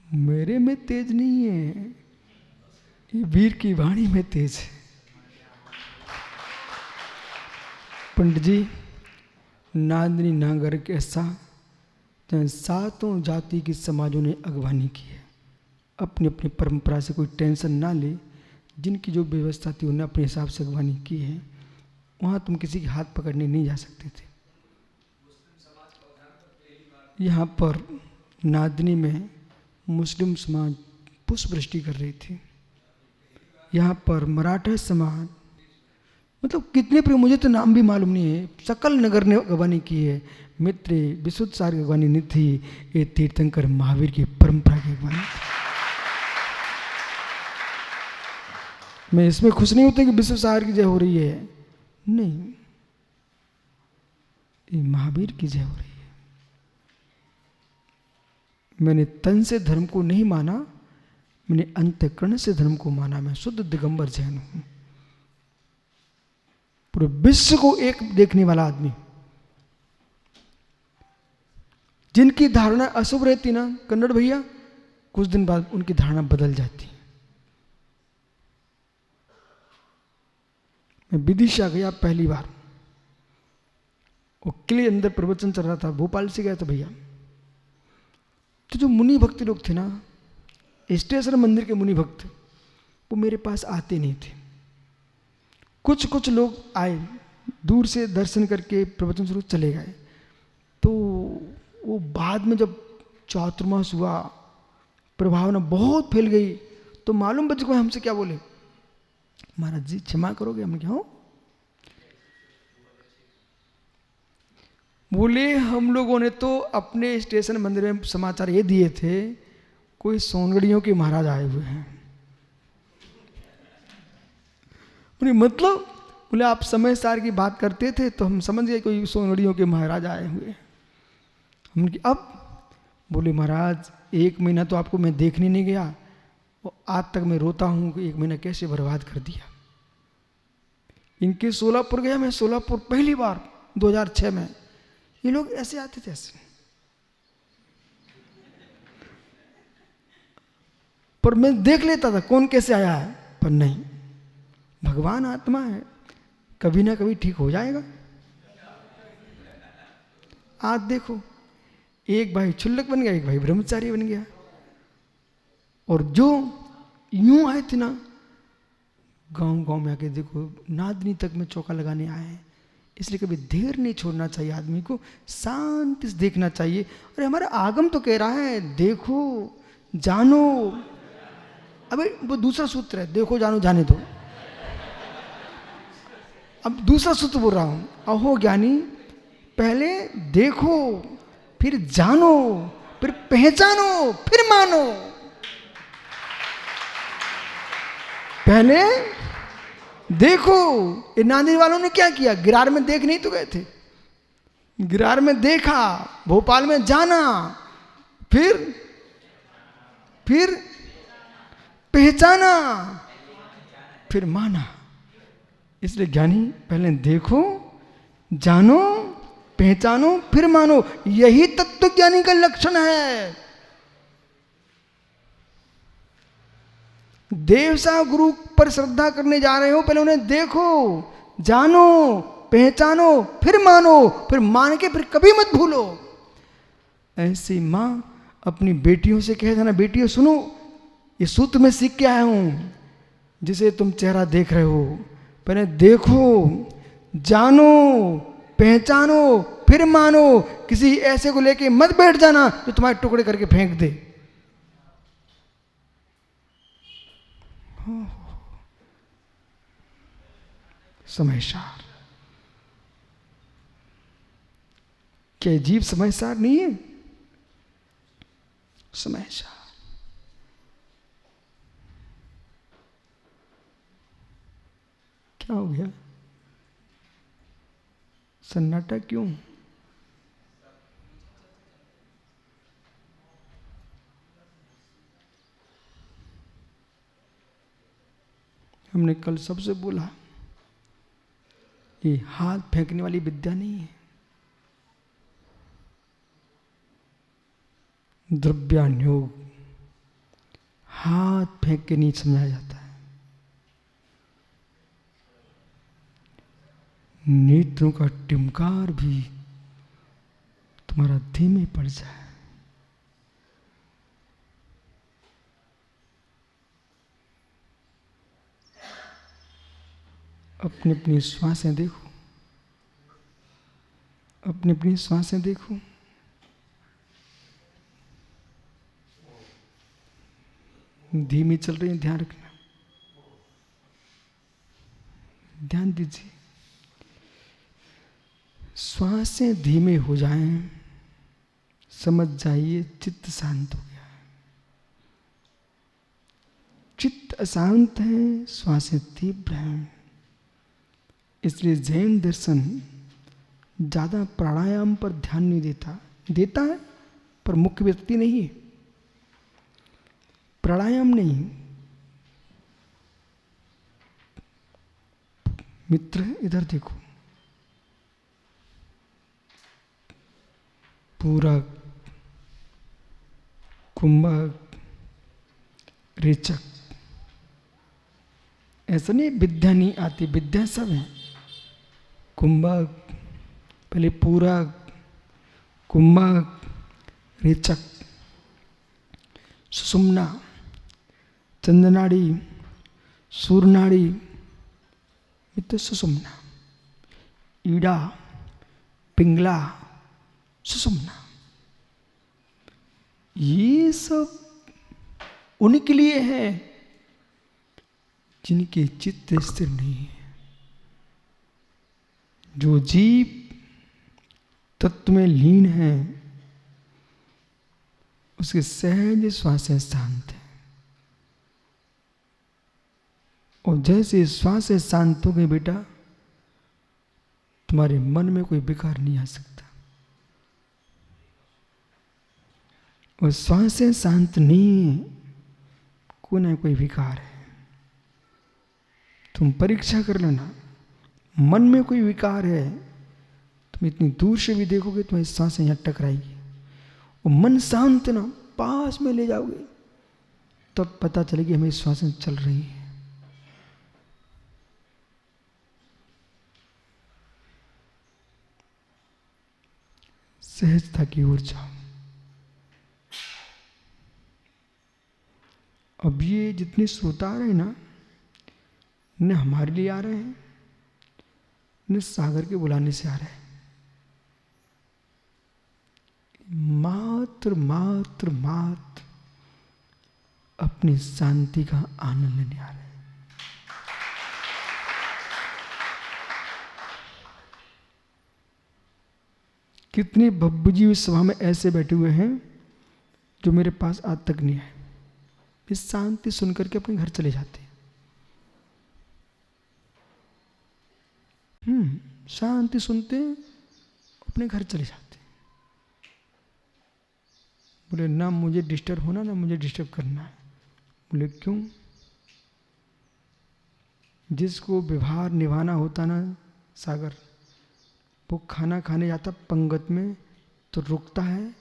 मेरे में तेज नहीं है, ये वीर की वाणी में तेज है। पंडित जी, नांदनी नागर के ऐसा सातों जाति की समाजों ने अगवानी की है। अपनी अपनी परंपरा से कोई टेंशन ना ले, जिनकी जो व्यवस्था थी उन्हें अपने हिसाब से अगवानी की है। वहाँ तुम किसी के हाथ पकड़ने नहीं जा सकते थे। यहाँ पर नांदनी में मुस्लिम समाज पुष्पवृष्टि कर रही थी। यहाँ पर मराठा समाज, मतलब कितने पर मुझे तो नाम भी मालूम नहीं है, सकल नगर ने अगवानी की है। मित्र विशुद्ध सार की अगवानी नहीं थी, ये तीर्थंकर महावीर की परंपरा की अगवानी थी। मैं इसमें खुश नहीं होता कि विश्व सार की जय हो रही है, नहीं, ये महावीर की जय हो रही है। मैंने तन से धर्म को नहीं माना, मैंने अंतःकरण से धर्म को माना। मैं शुद्ध दिगंबर जैन हूं, पूरे विश्व को एक देखने वाला आदमी। जिनकी धारणा अशुभ रहती ना कन्नड़ भैया, कुछ दिन बाद उनकी धारणा बदल जाती। मैं विदिशा गया पहली बार, वो किले अंदर प्रवचन चल रहा था, भोपाल से गया था भैया। तो जो मुनि भक्त लोग थे ना, स्टेशन मंदिर के मुनि भक्त, वो मेरे पास आते नहीं थे। कुछ लोग आए, दूर से दर्शन करके प्रवचन शुरू चले गए। तो वो बाद में जब चातुर्मास हुआ, प्रभावना बहुत फैल गई, तो मालूम बच्चे को हमसे क्या बोले, महाराज जी क्षमा करोगे? हम क्या हो? बोले हम लोगों ने तो अपने स्टेशन मंदिर में समाचार ये दिए थे, कोई सोनगढ़ियों के महाराज आए हुए हैं। मतलब बोले आप समय सार की बात करते थे तो हम समझ गए कोई सोनगढ़ियों के महाराज आए हुए। हमने अब बोले महाराज 1 महीना तो आपको मैं देखने नहीं गया, और आज तक मैं रोता हूँ कि 1 महीना कैसे बर्बाद कर दिया। इनके सोलापुर गया मैं, सोलापुर पहली बार 2006 में। ये लोग ऐसे आते थे ऐसे, पर मैं देख लेता था कौन कैसे आया है, पर नहीं, भगवान आत्मा है, कभी ना कभी ठीक हो जाएगा। आज देखो, एक भाई क्षुल्लक बन गया, एक भाई ब्रह्मचारी बन गया। और जो यूं आए थे ना, गांव में आके देखो, नादनी तक में चौका लगाने आए हैं। इसलिए कभी देर नहीं छोड़ना चाहिए, आदमी को शांति से देखना चाहिए। अरे हमारा आगम तो कह रहा है देखो जानो, अबे वो दूसरा सूत्र है, देखो जानो जाने दो। अब दूसरा सूत्र बोल रहा हूं, अहो ज्ञानी, पहले देखो फिर जानो, फिर पहचानो, फिर मानो। पहले देखो, ये नांदेड़ वालों ने क्या किया, गिरार में देख नहीं तो गए थे, गिरार में देखा, भोपाल में जाना, फिर पहचाना, फिर माना। इसलिए ज्ञानी पहले देखो, जानो, पहचानो, फिर मानो। यही तत्व ज्ञानी का लक्षण है। देवसा गुरु पर श्रद्धा करने जा रहे हो, पहले उन्हें देखो, जानो, पहचानो, फिर मानो, फिर मान के फिर कभी मत भूलो। ऐसी माँ अपनी बेटियों से कह देना, बेटियों सुनो, ये सूत्र में सीख के आया हूं। जिसे तुम चेहरा देख रहे हो, पहले देखो, जानो, पहचानो, फिर मानो। किसी ऐसे को लेके मत बैठ जाना जो तुम्हारे टुकड़े करके फेंक दे। समयसार, क्या जीव समयसार नहीं है? समयसार। क्या हो गया? सन्नाटा क्यों? हमने कल सबसे बोला, ये हाथ फेंकने वाली विद्या नहीं है। द्रव्यानुयोग हाथ फेंक के नहीं समझाया जाता है। नेत्रों का टिमकार भी तुम्हारा धीमे पड़ जाए, अपनी अपनी श्वासें देखो, अपनी अपनी श्वासें देखो। धीमी चल रही है, ध्यान रखना, ध्यान दीजिए। श्वासें धीमे हो जाएं, समझ जाइए चित्त शांत हो गया है। चित्त अशांत है, श्वासें तीव्र हैं। इसलिए जैन दर्शन ज्यादा प्राणायाम पर ध्यान नहीं देता, देता है पर मुख्य व्यक्ति नहीं है। प्राणायाम नहीं, मित्र इधर देखो, पूरक, कुंभक, रेचक, ऐसा नहीं विद्या नहीं आती, विद्या सब है। कुंभक, पहले पूरक, कुंभक, रेचक, सुषुम्ना, चंद्रनाड़ी, सूर्यनाड़ी, मित्र सुषुम्ना, ईड़ा, पिंगला, सुषुम्ना, ये सब उनके लिए है जिनके चित्त स्थिर नहीं है। जो जीव तत्व में लीन है, उसके सहज श्वासें शांत है। और जैसे श्वासें शांत हो गई बेटा, तुम्हारे मन में कोई विकार नहीं आ सकता। और श्वासें शांत नहीं, कोई ना कोई विकार है। तुम परीक्षा कर लेना, मन में कोई विकार है, तुम इतनी दूर से भी देखोगे तुम्हारी सांसें यहाँ टकराएगी। और मन शांत ना, पास में ले जाओगे तब पता चलेगी हमें श्वासें चल रही है। सहजता की ओर जाओ। अब ये जितने श्रोता आ रहे हैं ना, न हमारे लिए आ रहे हैं, न सागर के बुलाने से आ रहे हैं। मात्र मात्र मात्र अपनी शांति का आनंद लेने आ रहे हैं। कितने बब्बूजी इस सभा में ऐसे बैठे हुए हैं जो मेरे पास आज तक नहीं आए। इस शांति सुनकर के अपने घर चले जाते हैं। शांति सुनते हैं, अपने घर चले जाते हैं। बोले ना मुझे डिस्टर्ब होना, ना मुझे डिस्टर्ब करना है। बोले क्यों? जिसको व्यवहार निभाना होता ना सागर, वो खाना खाने जाता पंगत में तो रुकता है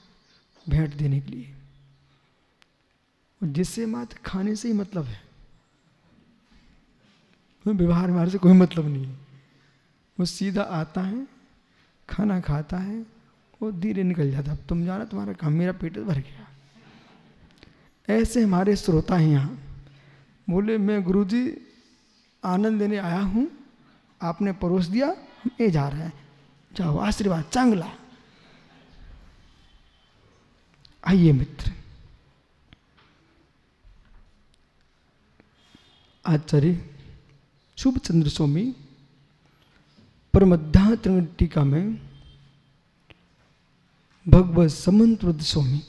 भेंट देने के लिए, और जिससे मात्र खाने से ही मतलब है, व्यवहार व्यवहार से कोई मतलब नहीं है। वो सीधा आता है, खाना खाता है, वो धीरे निकल जाता। अब तुम जाना, तुम्हारा काम, मेरा पेट भर गया। ऐसे हमारे श्रोता हैं यहाँ। बोले मैं गुरुजी आनंद लेने आया हूँ, आपने परोस दिया, हम ये जा रहे हैं, जाओ आशीर्वाद चांगला। आइए मित्र, आचार्य शुभ चंद्र स्वामी परमध्यात्म टीका में भगवत समन्त स्वामी,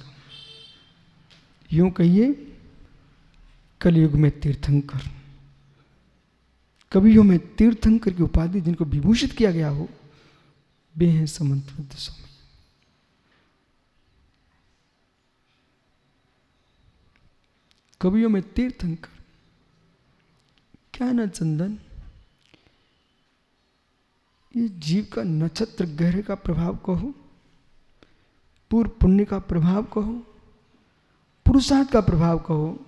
यूं कहिए कलयुग में तीर्थंकर, कवियों में तीर्थंकर की उपाधि जिनको विभूषित किया गया हो, वे हैं समन्त स्वामी। कवियों में तीर्थंकर, क्या न चंदन, ये जीव का नक्षत्र ग्रह का प्रभाव कहो, पूर्व पुण्य का प्रभाव कहो, पुरुषार्थ का प्रभाव कहो।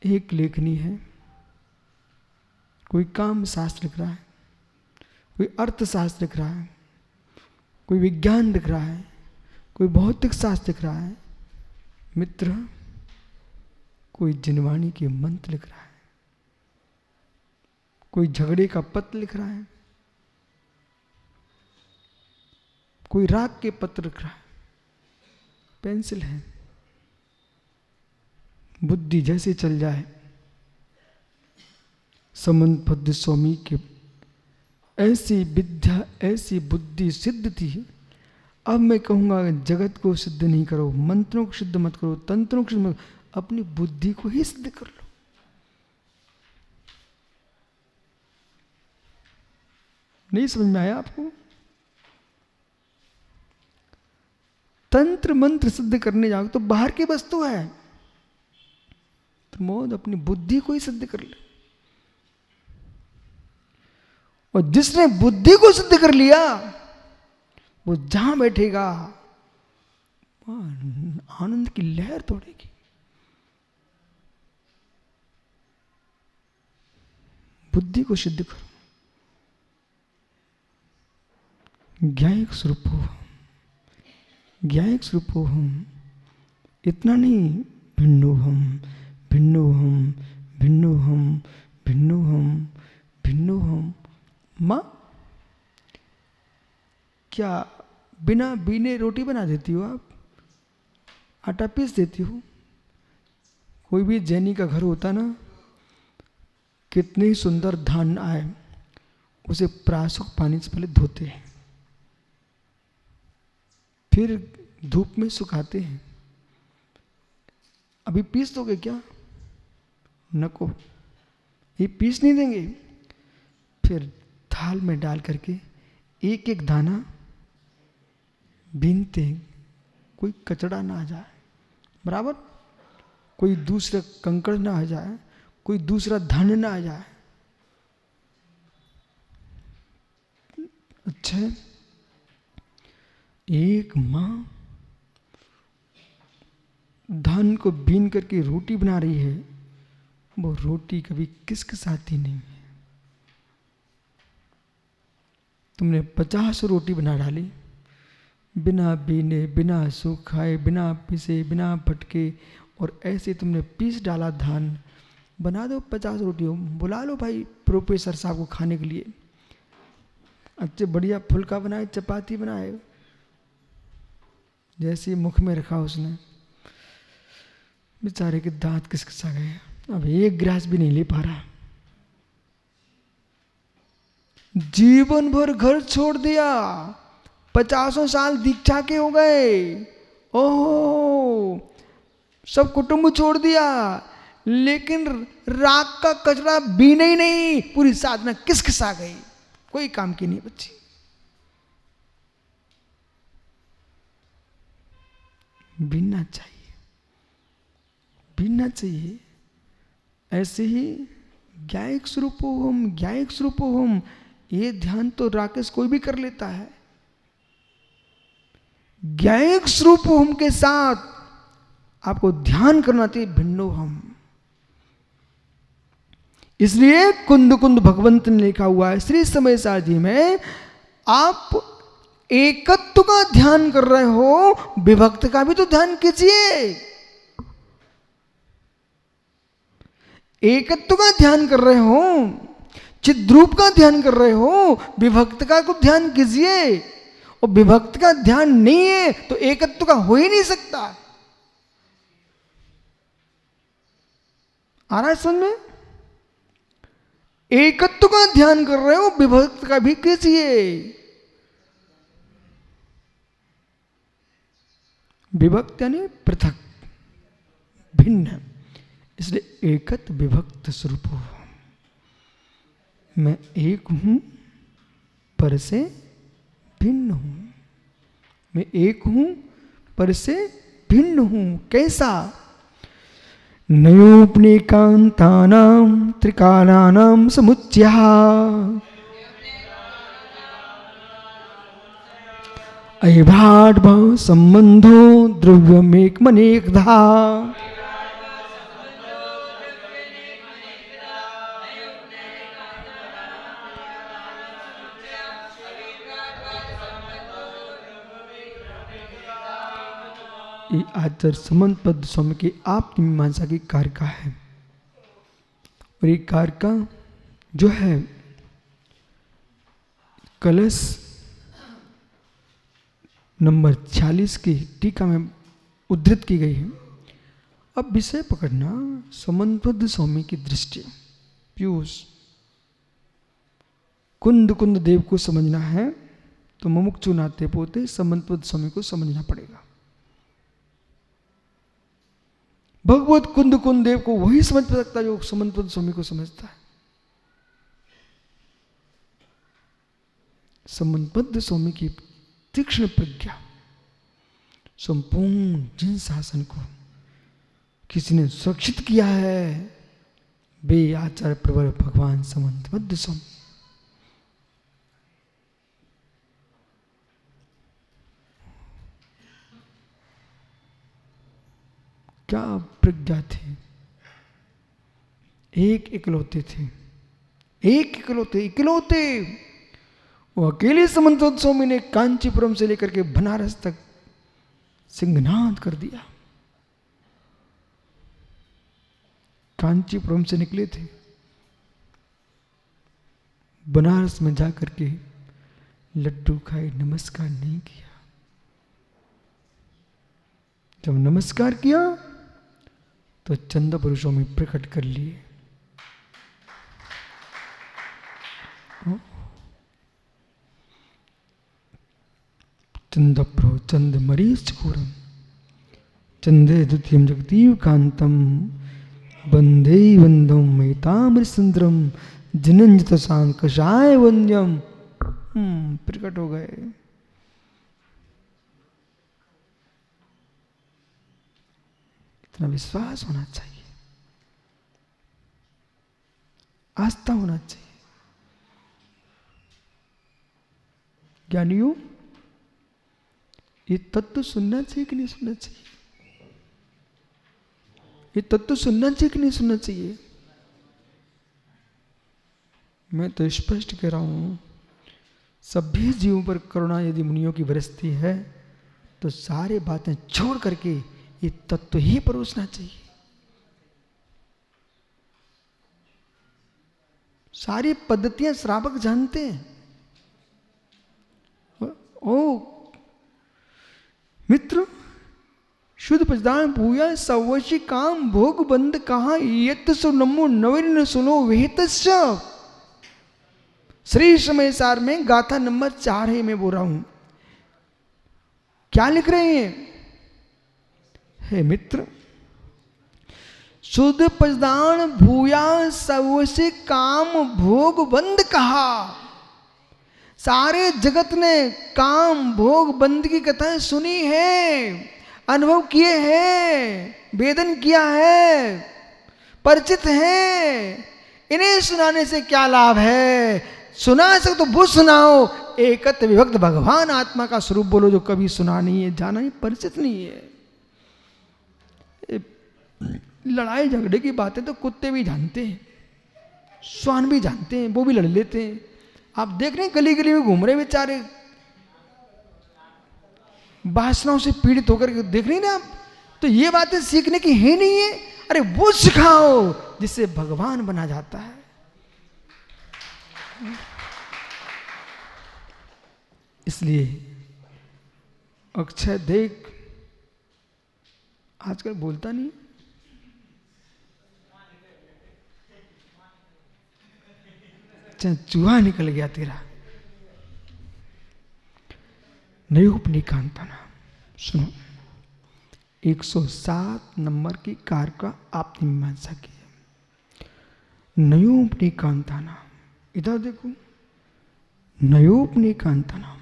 एक लेखनी है, कोई काम शास्त्र लिख रहा है, कोई अर्थशास्त्र लिख रहा है, कोई विज्ञान लिख रहा है, कोई भौतिक शास्त्र लिख रहा है। मित्र, कोई जिनवाणी के मंत्र लिख रहा है, कोई झगड़े का पत्र लिख रहा है, कोई राग के पत्र लिख रहा है। पेंसिल है, बुद्धि जैसे चल जाए। समन्त स्वामी के ऐसी विद्या, ऐसी बुद्धि सिद्ध थी। अब मैं कहूंगा जगत को सिद्ध नहीं करो, मंत्रों को सिद्ध मत करो, तंत्रों को सिद्ध मत करो, अपनी बुद्धि को ही सिद्ध कर लो। नहीं समझ में आया आपको? तंत्र मंत्र सिद्ध करने जाओ तो बाहर की वस्तु है, प्रमोद अपनी बुद्धि को ही सिद्ध कर ले। और जिसने बुद्धि को सिद्ध कर लिया, वो जहां बैठेगा आनंद की लहर तोड़ेगी। बुद्धि को सिद्ध करो। ज्ञायक स्वरूप हो, ज्ञायक स्वरूप हो हम। इतना नहीं, भिन्नो हम, भिन्नो हम, भिन्नो हम, भिन्नो हम, भिन्नो हम। माँ, क्या बिना बीने रोटी बना देती हो आप? आटा पीस देती हो? कोई भी जैनी का घर होता ना, कितने सुंदर धान आए, उसे प्रासुक पानी से पहले धोते हैं, फिर धूप में सुखाते हैं। अभी पीस दोगे क्या? नको, ये पीस नहीं देंगे। फिर थाल में डाल करके एक एक दाना बीनते हैं, कोई कचड़ा ना आ जाए, बराबर, कोई दूसरा कंकड़ ना आ जाए, कोई दूसरा धन ना आ जाए। अच्छा, एक माँ धान को बीन करके रोटी बना रही है, वो रोटी कभी किसकिसाती नहीं है। तुमने 50 रोटी बना डाली, बिना बीने, बिना सुखाए, बिना पिसे, बिना फटके, और ऐसे तुमने पीस डाला धान। बना दो 50 रोटियों, बुला लो भाई प्रोफेसर साहब को खाने के लिए, अच्छे बढ़िया फुल्का बनाए, चपाती बनाए। जैसे मुख में रखा उसने, बेचारे के दांत किसकिसा गए, अब एक गिलास भी नहीं ले पा रहा। जीवन भर घर छोड़ दिया, 50 साल दीक्षा के हो गए, ओहो, सब कुटुंब छोड़ दिया, लेकिन राग का कचरा बीने ही नहीं, पूरी साधना किसकिसा गई, कोई काम की नहीं बची। बीनना चाहिए, बीनना चाहिए। ऐसे ही ज्ञायक स्वरूपोहम, ज्ञायक स्वरूपोहम, ये ध्यान तो राकेश कोई भी कर लेता है। ज्ञायक स्वरूपोहम के साथ आपको ध्यान करना चाहिए भिन्नोहम। इसलिए कुंद कुंद भगवंत ने लिखा हुआ है श्री समय सारथी में, आप एकत्व का ध्यान कर रहे हो, विभक्त का भी तो ध्यान कीजिए। एकत्व का ध्यान कर रहे हो, चिद्रूप का ध्यान कर रहे हो, विभक्त का को ध्यान कीजिए। और विभक्त का ध्यान नहीं है तो एकत्व का हो ही नहीं सकता। आ रहा है समझ में? एकत्व का ध्यान कर रहे हो, विभक्त का भी कीजिए। विभक्त यानी पृथक, भिन्न, इसलिए एकत्व विभक्त स्वरूप हो। मैं एक हूं पर से भिन्न हूं, मैं एक हूं पर से भिन्न हूं। कैसा? नयोपनेकांतानां त्रिकालानां समुच्चयः अयभाट भाव संबंधो द्रव्यमेकमनेकधा। ये आचार्य समंत पद स्वामी की आपकी मीमांसा की कारिका है। और ये कारिका जो है कलश नंबर 46 की टीका में उद्धृत की गई है। अब विषय पकड़ना समंत स्वामी की दृष्टि, पीयूष कुंद कुंद देव को समझना है तो मुमुक्षु नाते पोते समंत स्वामी को समझना पड़ेगा। भगवत कुंद कुंद देव को वही समझ सकता है जो समंत स्वामी को समझता है। समंत स्वामी की तीक्ष्ण प्रज्ञा संपूर्ण जिन शासन को किसी ने सुरक्षित किया है वे आचार्य प्रवर भगवान समंत स्वामी। क्या प्रज्ञा थी, एक इकलौते थे, एक इकलौते। वो अकेले समंत स्वामी ने कांचीपुरम से लेकर के बनारस तक सिंहनाद कर दिया। कांचीपुरम से निकले थे, बनारस में जाकर के लड्डू खाए, नमस्कार नहीं किया। जब नमस्कार किया तो चंद पुरुषों में प्रकट कर लिए। चंद प्रो चंद मरीच घोरम चंदे द्वितीयम जगदीव कांतम वंदे वंदम मैताम्र सुंदरम जिनंजित सांकषाय वंद्यम। प्रकट हो गए। इतना विश्वास होना चाहिए, आस्था होना चाहिए। ज्ञानियों, ये तत्व सुनना चाहिए कि नहीं सुनना चाहिए? ये तत्व सुनना चाहिए कि नहीं सुनना चाहिए? मैं तो स्पष्ट कह रहा हूं, सभी जीवों पर करुणा यदि मुनियों की बरसती है तो सारे बातें छोड़ करके ये तत्व ही परोसना चाहिए। सारी पद्धतियां श्रावक जानते हैं। ओ मित्र, शुद्ध पचदान भूया सवशी काम भोग बंद कहा यत सो नमो नवीन सुनो वेहतस्य। श्री समय सार में गाथा नंबर 4 है, मैं बोल रहा हूं। क्या लिख रहे हैं? हे मित्र, शुद्ध पचदान भूया सवशी काम भोग बंद कहा। सारे जगत ने काम भोग बंद की कथाएं सुनी है, अनुभव किए हैं, वेदन किया है, परिचित हैं, इन्हें सुनाने से क्या लाभ है? सुना सको तो वो सुनाओ। एकत्व विभक्त भगवान आत्मा का स्वरूप बोलो जो कभी सुना नहीं है, जाना ही, परिचित नहीं है। लड़ाई झगड़े की बातें तो कुत्ते भी जानते हैं, श्वान भी जानते हैं, वो भी लड़ लेते हैं। आप देख रहे हैं गली गली में घूम रहे बेचारे, वासनाओं से पीड़ित होकर के, देख रहे हैं ना आप। तो ये बातें सीखने की है नहीं है। अरे वो सिखाओ जिससे भगवान बना जाता है। इसलिए अक्षय देख आजकल बोलता नहीं, चूहा निकल गया तेरा। नयोपनिकांतना सुनो, 107 नंबर की कार का आपने मीमांसा की है। नयोपनिकांतना, इधर देखो, नयोपनिकांतना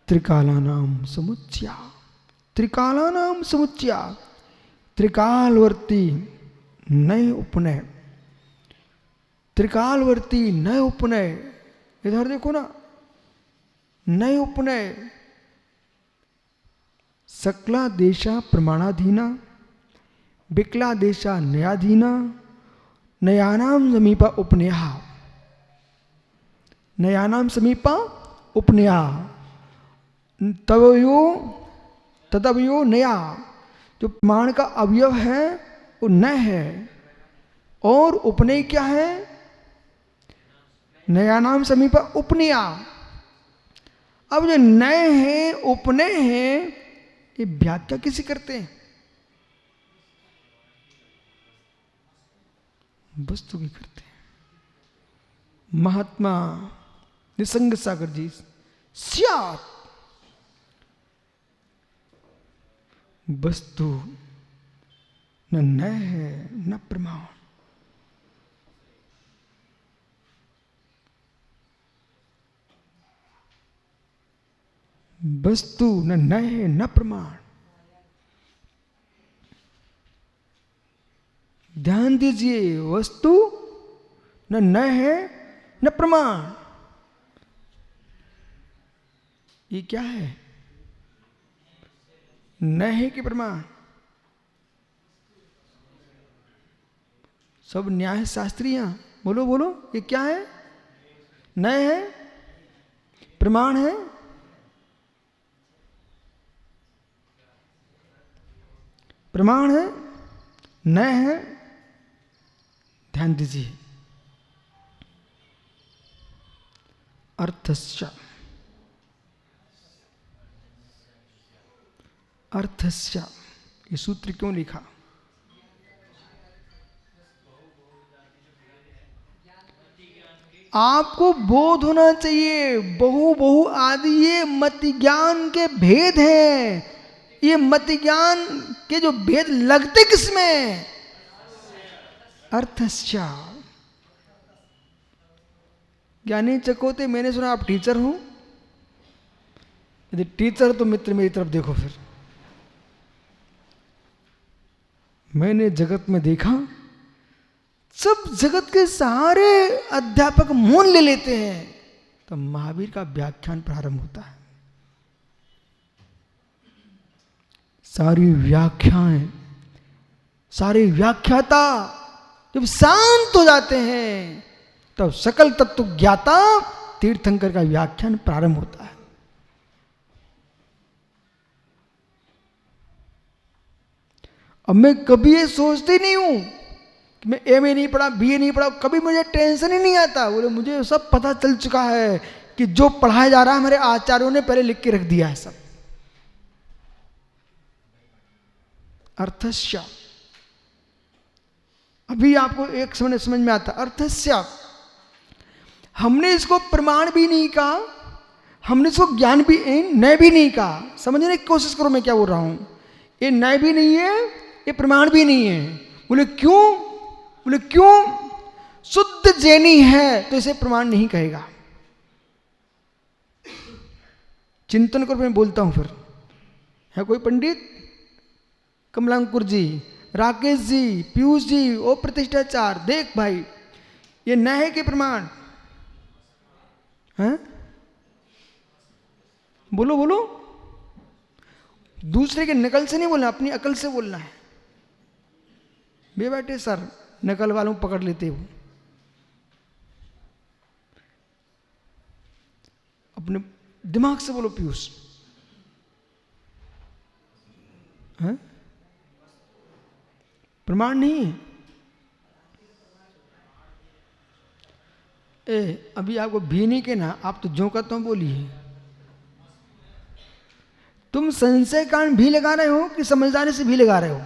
त्रिकालानाम समुच्चया, त्रिकालानाम समुच्चया, त्रिकालवर्ती नय उपनय, त्रिकालवर्ती नय उपनय। इधर देखो ना, नय उपनय, सकला देशा प्रमाणाधीना, विकला देशा नयाधीना, नयानाम समीपा उपनया, नयानाम समीपा उपनया, तवयो तदवयो नया। जो प्रमाण का अवयव है वो न है, और उपनय क्या है? नयानाम समीपा उपनया। अब जो नय है, उपनय है, ये व्याख्या किसी करते हैं? वस्तु की करते हैं। महात्मा निसंग सागर जी, स्यात् वस्तु न नय है न प्रमाण। वस्तु न नय है न प्रमाण। ध्यान दीजिए, वस्तु न नय है न प्रमाण। ये क्या है? नय है कि प्रमाण? सब न्याय शास्त्रियां बोलो बोलो, ये क्या है? नय है, प्रमाण है? प्रमाण है, नय है। ध्यान दीजिए, अर्थस्य, अर्थस्य, ये सूत्र क्यों लिखा? आपको बोध होना चाहिए, बहु बहु आदि ये मति ज्ञान के भेद हैं। ये मति ज्ञान के जो भेद लगते किसमें? अर्थस्य। ज्ञानी चकोते, मैंने सुना आप टीचर हो। यदि टीचर तो मित्र मेरी तरफ देखो। फिर मैंने जगत में देखा, सब जगत के सारे अध्यापक मौन ले लेते हैं, तो महावीर का व्याख्यान प्रारंभ होता है। सारी व्याख्याएं, सारे व्याख्याता जब शांत हो जाते हैं, तब सकल तत्व ज्ञाता तीर्थंकर का व्याख्यान प्रारंभ होता है। अब मैं कभी ये सोचती नहीं हूं कि मैं एमए नहीं पढ़ा, बीए नहीं पढ़ा, कभी मुझे टेंशन ही नहीं आता। बोले मुझे सब पता चल चुका है कि जो पढ़ाया जा रहा है मेरे आचार्यों ने पहले लिख के रख दिया है सब। अर्थस्य, अभी आपको एक समझ में आता। अर्थस्य, हमने इसको प्रमाण भी नहीं कहा, हमने इसको ज्ञान भी नय भी नहीं कहा। समझने की कोशिश करो मैं क्या बोल रहा हूं। ये नय भी नहीं है, ये प्रमाण भी नहीं है। बोले क्यों? बोले क्यों? शुद्ध जैनी है तो इसे प्रमाण नहीं कहेगा। चिंतन करो, मैं बोलता हूं। फिर है कोई पंडित, कमलांकुर जी, राकेश जी, पीयूष जी, ओ प्रतिष्ठाचार, देख भाई ये नए के प्रमाण हैं। बोलो बोलो, दूसरे के नकल से नहीं बोलना, अपनी अकल से बोलना है। बे बैठे सर नकल वालों को पकड़ लेते हो, अपने दिमाग से बोलो पीयूष। हैं? प्रमाण नहीं है। अभी आपको भी नहीं कहना, आप तो जो का तो बोलिए। तुम संशय कारण भी लगा रहे हो कि समझदारी से भी लगा रहे हो?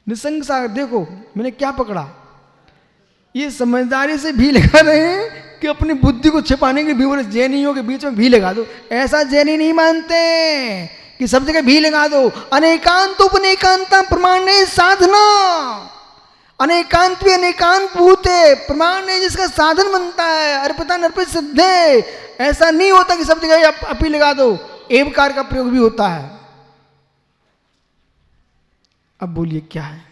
निसंग सागर देखो मैंने क्या पकड़ा, ये समझदारी से भी लगा रहे हैं कि अपनी बुद्धि को छिपाने के भी, बोले जैनियों के बीच में भी लगा दो। ऐसा जैनी नहीं मानते कि सब जगह भी लगा दो। अनेकांत उपनेकांता प्रमाण नहीं साधना, अनेकांत भी अनेकांत भूत है, प्रमाण नहीं जिसका साधन बनता है। अर्पिता नर्पित सिद्धे, ऐसा नहीं होता कि सब जगह अपी लगा दो, एवकार का प्रयोग भी होता है। अब बोलिए क्या है?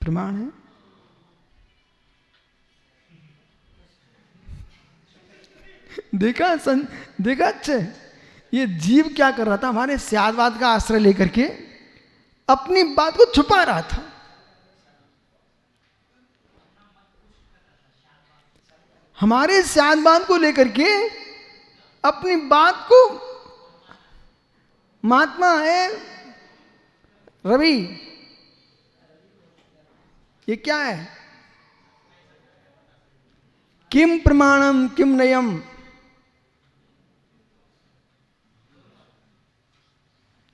प्रमाण है। देखा देखा अच्छे, ये जीव क्या कर रहा था? हमारे स्यादवाद का आश्रय लेकर के अपनी बात को छुपा रहा था। हमारे स्यादवाद को लेकर के अपनी बात को, महात्मा है रवि, ये क्या है? किम प्रमाणम किम नयम,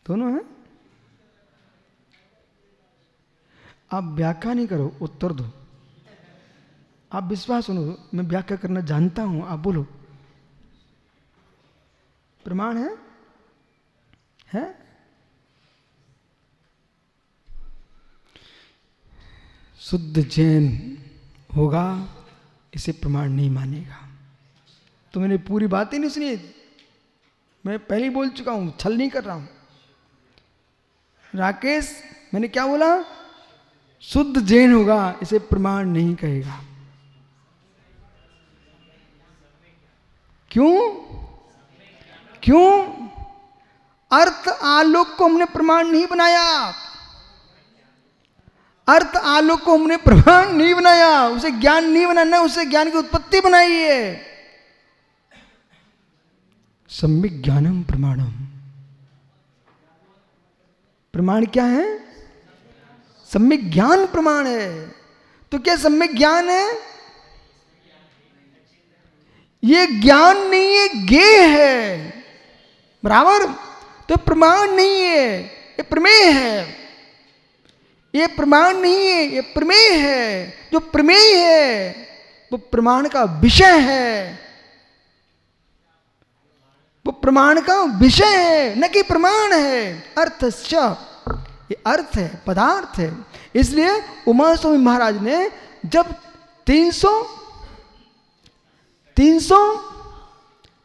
दोनों है। आप व्याख्या नहीं करो, उत्तर दो। आप विश्वास सुनो, मैं व्याख्या करना जानता हूं, आप बोलो। प्रमाण है? है? शुद्ध जैन होगा इसे प्रमाण नहीं मानेगा। तो मैंने पूरी बात ही नहीं सुनी, मैं पहले ही बोल चुका हूं, छल नहीं कर रहा हूं। राकेश मैंने क्या बोला? शुद्ध जैन होगा इसे प्रमाण नहीं कहेगा। क्यों? क्यों? अर्थ आलोक को हमने प्रमाण नहीं बनाया, अर्थ आलोक को हमने प्रमाण नहीं बनाया, उसे ज्ञान नहीं बनाना, उसे ज्ञान की उत्पत्ति बनाई है। सम्यक ज्ञानम प्रमाणम, प्रमाण क्या है? सम्यक ज्ञान प्रमाण है। तो क्या सम्यक ज्ञान है? ये ज्ञान नहीं है, ज्ञेय है, बराबर। तो प्रमाण नहीं है, ये प्रमेय है। ये प्रमाण नहीं है, ये प्रमेय है। जो प्रमेय है वो प्रमाण का विषय है, वो प्रमाण का विषय है, न कि प्रमाण है। अर्थश्च, ये अर्थ है, पदार्थ है। इसलिए उमा स्वामी महाराज ने जब 300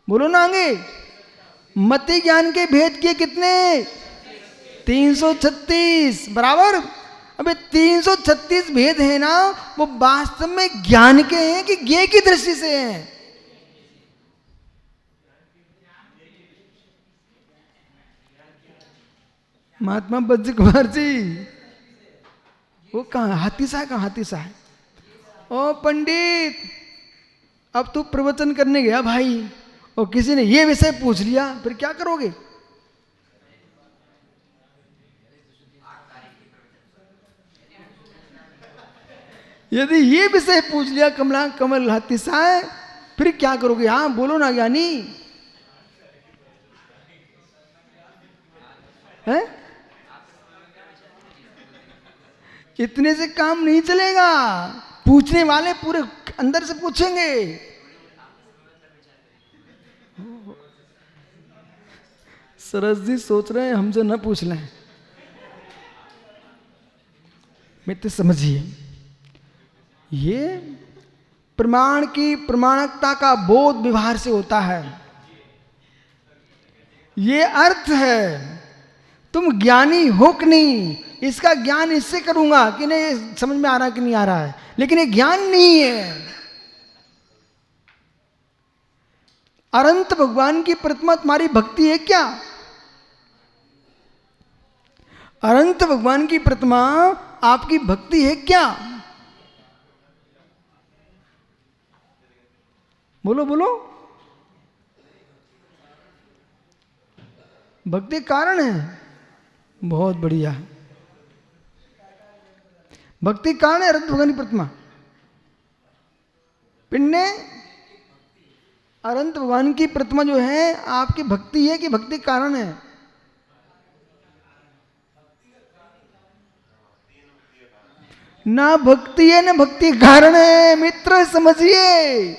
बोलो ना आगे, मति ज्ञान के भेद किए कितने? 336, बराबर। अबे 336 भेद है ना, वो वास्तव में ज्ञान के हैं कि ज्ञेय की दृष्टि से हैं? महात्मा बज्र कुमार जी, वो कहाँ हाथी सा है? कहाँ हाथी सा है? ओ पंडित, अब तू प्रवचन करने गया भाई और किसी ने ये विषय पूछ लिया, फिर क्या करोगे? यदि ये विषय पूछ लिया कमल हाथी सा है, फिर क्या करोगे? हाँ बोलो ना ज्ञानी, है? इतने से काम नहीं चलेगा, पूछने वाले पूरे अंदर से पूछेंगे। सरस जी सोच रहे हैं हमसे न पूछ लें। मित्र समझिए, ये प्रमाण की प्रमाणकता का बोध व्यवहार से होता है। ये अर्थ है, तुम ज्ञानी हो कि नहीं, इसका ज्ञान इससे करूंगा कि नहीं, समझ में आ रहा है कि नहीं आ रहा है, लेकिन ये ज्ञान नहीं है। अनंत भगवान की प्रतिमा तुम्हारी भक्ति है क्या? अनंत भगवान की प्रतिमा आपकी भक्ति है क्या? बोलो बोलो। भक्ति कारण है, बहुत बढ़िया। भक्ति कारण है अनंत भगवान की प्रतिमा। पिंडे अनंत भगवान की प्रतिमा जो है आपकी भक्ति है कि भक्ति कारण है? ना भक्ति है ना भक्ति कारण है, मित्र समझिए।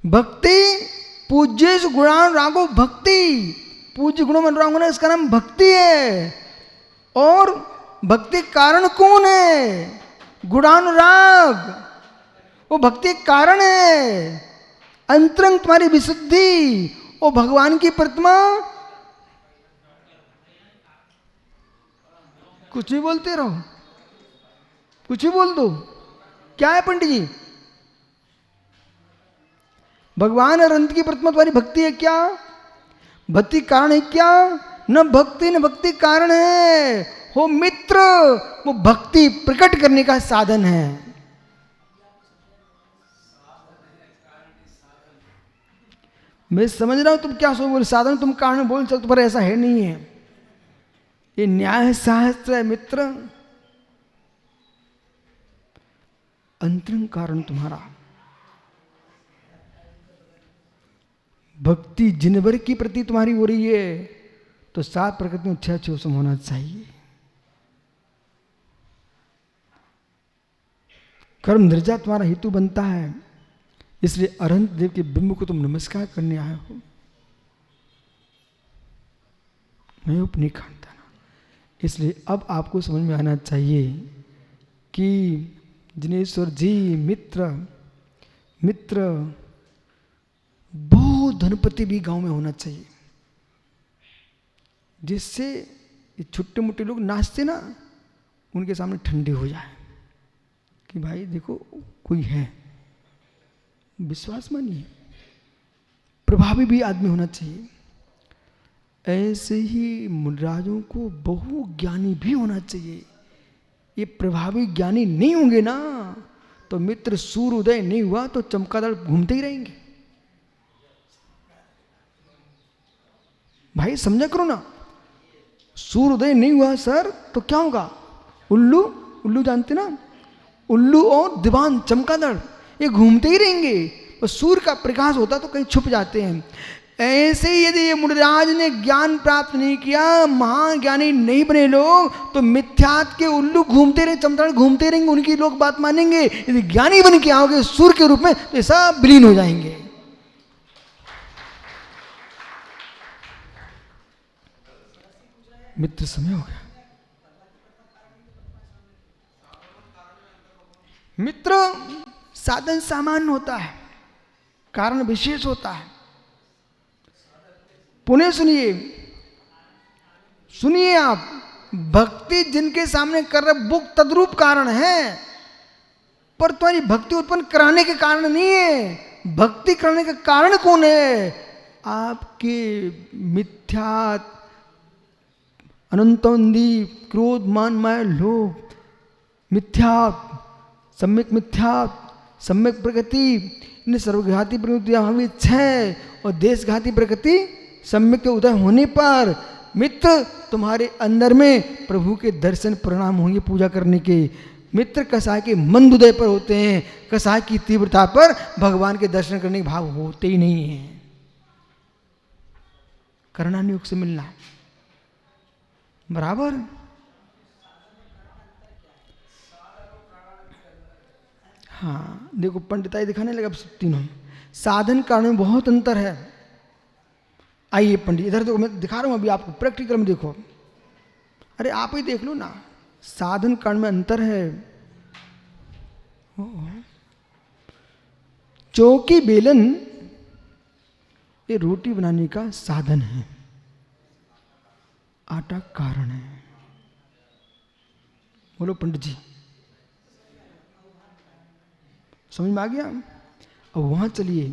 भक्ति पूज्य गुणान रागो भक्ति, पूज्य गुणों में रागो ना, इसका नाम भक्ति है। और भक्ति कारण कौन है? गुणानुराग, वो भक्ति कारण है। अंतरंग तुम्हारी विशुद्धि, वो भगवान की प्रतिमा। कुछ भी बोलते रहो, कुछ भी बोल दो। क्या है पंडित जी? भगवान और अनंत की प्रतिमा तुम्हारी भक्ति है क्या? भक्ति कारण है क्या? न भक्ति न भक्ति कारण है हो मित्र, वो भक्ति प्रकट करने का साधन है। मैं समझ रहा हूं तुम क्या सोच बोल, साधन तुम कारण बोल सकते, पर ऐसा है नहीं है। ये न्याय शास्त्र है मित्र। अंतरंग कारण तुम्हारा भक्ति जिनवर की प्रति तुम्हारी हो रही है, तो सात प्रकृति में छह चौसम होना चाहिए। कर्म निर्जा तुम्हारा हेतु बनता है, इसलिए अनंत देव के बिंब को तुम नमस्कार करने आए हो। मैं उपनी खानता ना, इसलिए अब आपको समझ में आना चाहिए कि जिनेश्वर जी मित्र, मित्र बहुत धनपति भी गांव में होना चाहिए, जिससे ये छोटे मोटे लोग नाचते ना, उनके सामने ठंडे हो जाए कि भाई देखो कोई है, विश्वास मानिए। प्रभावी भी आदमी होना चाहिए। ऐसे ही मुनराजों को बहु ज्ञानी भी होना चाहिए। ये प्रभावी ज्ञानी नहीं होंगे ना, तो मित्र सूर्य उदय नहीं हुआ तो चमगादड़ घूमते ही रहेंगे। भाई समझा करो ना, सूर्य उदय नहीं हुआ सर तो क्या होगा? उल्लू, उल्लू जानते ना, उल्लू और दीवान चमगादड़ ये घूमते ही रहेंगे। और सूर्य का प्रकाश होता तो कहीं छुप जाते हैं। ऐसे ही यदि ये मुनिराज ने ज्ञान प्राप्त नहीं किया, महाज्ञानी नहीं बने लोग, तो मिथ्यात के उल्लू घूमते रहे, चमगादड़ घूमते रहेंगे, उनकी लोग बात मानेंगे। यदि ज्ञानी बन के आओगे सूर्य के रूप में, तो ये सब विलीन हो जाएंगे। मित्र समय हो गया। मित्र साधन सामान्य होता है, कारण विशेष होता है। पुनः सुनिए, सुनिए आप, भक्ति जिनके सामने कर रहे वो तद्रूप कारण है, पर तुम्हारी भक्ति उत्पन्न कराने के कारण नहीं है। भक्ति करने का कारण कौन है? आपके मिथ्यात, अनंतोन्दी, क्रोध, मान, माया, लोभ, मिथ्यात, सम्यक मिथ्यात, सम्यक प्रकृति, इन सर्वघाती प्रकृतियां हमें छह, और देशघाती प्रकृति सम्यक के उदय होने पर मित्र तुम्हारे अंदर में प्रभु के दर्शन परिणाम होंगे पूजा करने के। मित्र कसाय के मंद उदय पर होते हैं, कसाय की तीव्रता पर भगवान के दर्शन करने के भाव होते ही नहीं है। करणानुयोग से मिलना है बराबर। हाँ देखो पंडिताई दिखाने लगा सब तीनों। साधन कारण में बहुत अंतर है। आइए पंडित इधर देखो, मैं दिखा रहा हूं अभी आपको प्रैक्टिकल में देखो। अरे आप ही देख लो ना, साधन कारण में अंतर है। चौकी बेलन ये रोटी बनाने का साधन है। आटा कारण है। बोलो पंडित जी, समझ में आ गया? अब वहां चलिए,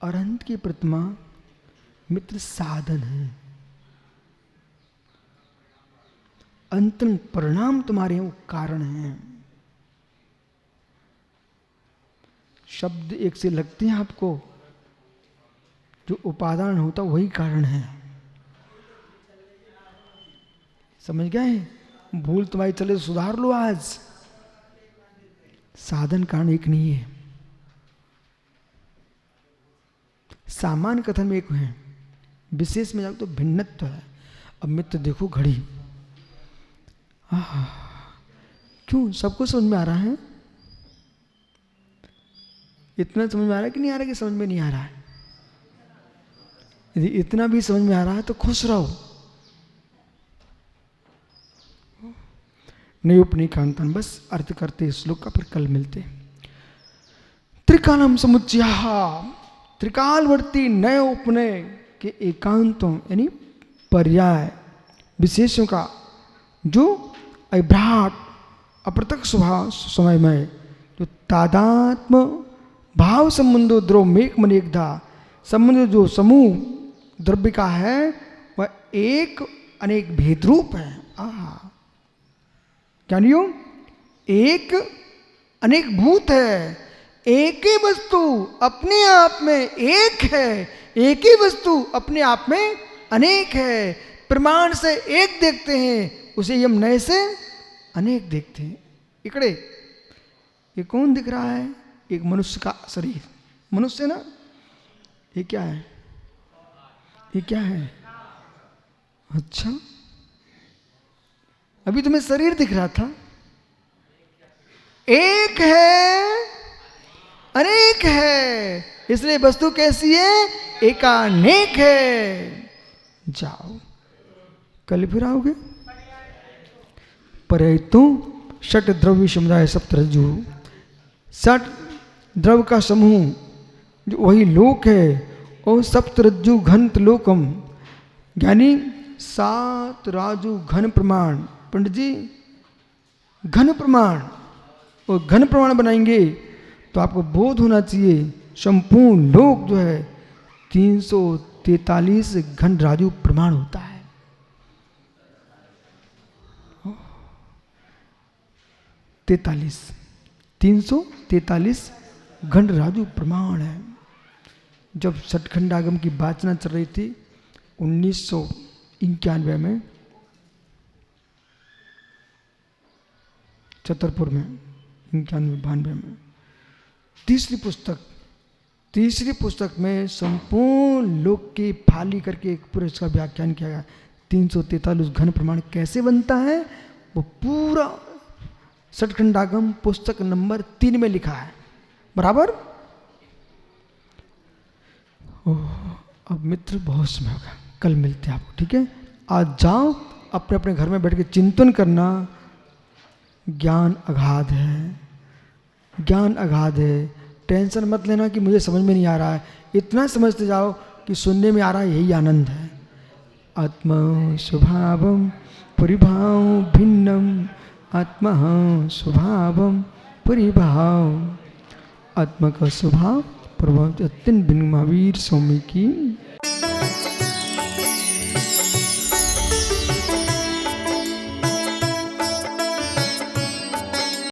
अरहंत की प्रतिमा मित्र साधन है, अंतिम परिणाम तुम्हारे वो कारण है। शब्द एक से लगते हैं आपको, जो उपादान होता वही कारण है। समझ गए? भूल तुम्हारी चले तो सुधार लो आज, साधन कारण एक नहीं है। सामान्य कथन में एक है, विशेष में जाओ तो भिन्नत्व है। अब मित्र देखो घड़ी, क्यों सबको समझ में आ रहा है? इतना समझ में आ रहा है कि नहीं आ रहा है? कि समझ में नहीं आ रहा है? यदि इतना भी समझ में आ रहा है तो खुश रहो। नहीं उपनी कांतन, बस अर्थ करते श्लोक का, फिर कल मिलते। त्रिकालम समुच्चया, त्रिकालवर्ती नए उपनय के एकांतों यानी पर्याय विशेषों का जो अभ्राट अप्रत्यक्ष स्वभाव समय में जो तादात्म भाव संबंधो द्रव मेक मन एकधा संबंध जो समूह द्रव्य का है वह एक अनेक भेद रूप है। जानियो, एक अनेक भूत है, एक ही वस्तु अपने आप में एक है, एक ही वस्तु अपने आप में अनेक है। प्रमाण से एक देखते हैं, उसे हम नए से अनेक देखते हैं। इकड़े ये कौन दिख रहा है? एक मनुष्य का शरीर, मनुष्य ना, ये क्या है? ये क्या है? अच्छा, अभी तुम्हें शरीर दिख रहा था। एक है अनेक है, इसलिए वस्तु कैसी है? एकानेक है। जाओ, कल फिर आओगे। परैतु षट द्रव्य समुदाय सप्तरज्जु, षट द्रव्य का समूह जो वही लोक है, और सप्तरज्जु घन लोकम, यानी सात राजु घन प्रमाण। पंडित जी, घन प्रमाण, और घन प्रमाण बनाएंगे तो आपको बोध होना चाहिए संपूर्ण लोक जो है 343 घन राजु प्रमाण होता है। 343 घन राजु प्रमाण है। जब सठखंडागम की वाचना चल रही थी 1991 में छतरपुर में, 91-92 में, तीसरी पुस्तक में संपूर्ण लोक की फाली करके एक पूरे इसका व्याख्यान किया गया। 343 घन प्रमाण कैसे बनता है वो पूरा सठखंडागम पुस्तक नंबर 3 में लिखा है, बराबर। अब मित्र बहुत समय होगा, कल मिलते हैं आपको, ठीक है? आज जाओ, अपने अपने घर में बैठ के चिंतन करना। ज्ञान अगाध है, ज्ञान अगाध है। टेंशन मत लेना कि मुझे समझ में नहीं आ रहा है, इतना समझते जाओ कि सुनने में आ रहा है, यही आनंद है। आत्मा स्वभावम परिभाव भिन्नम, आत्मा स्वभावम परिभाव, आत्मा का स्वभाव प्रभाव अत्यंत भिन्न। महावीर स्वामी की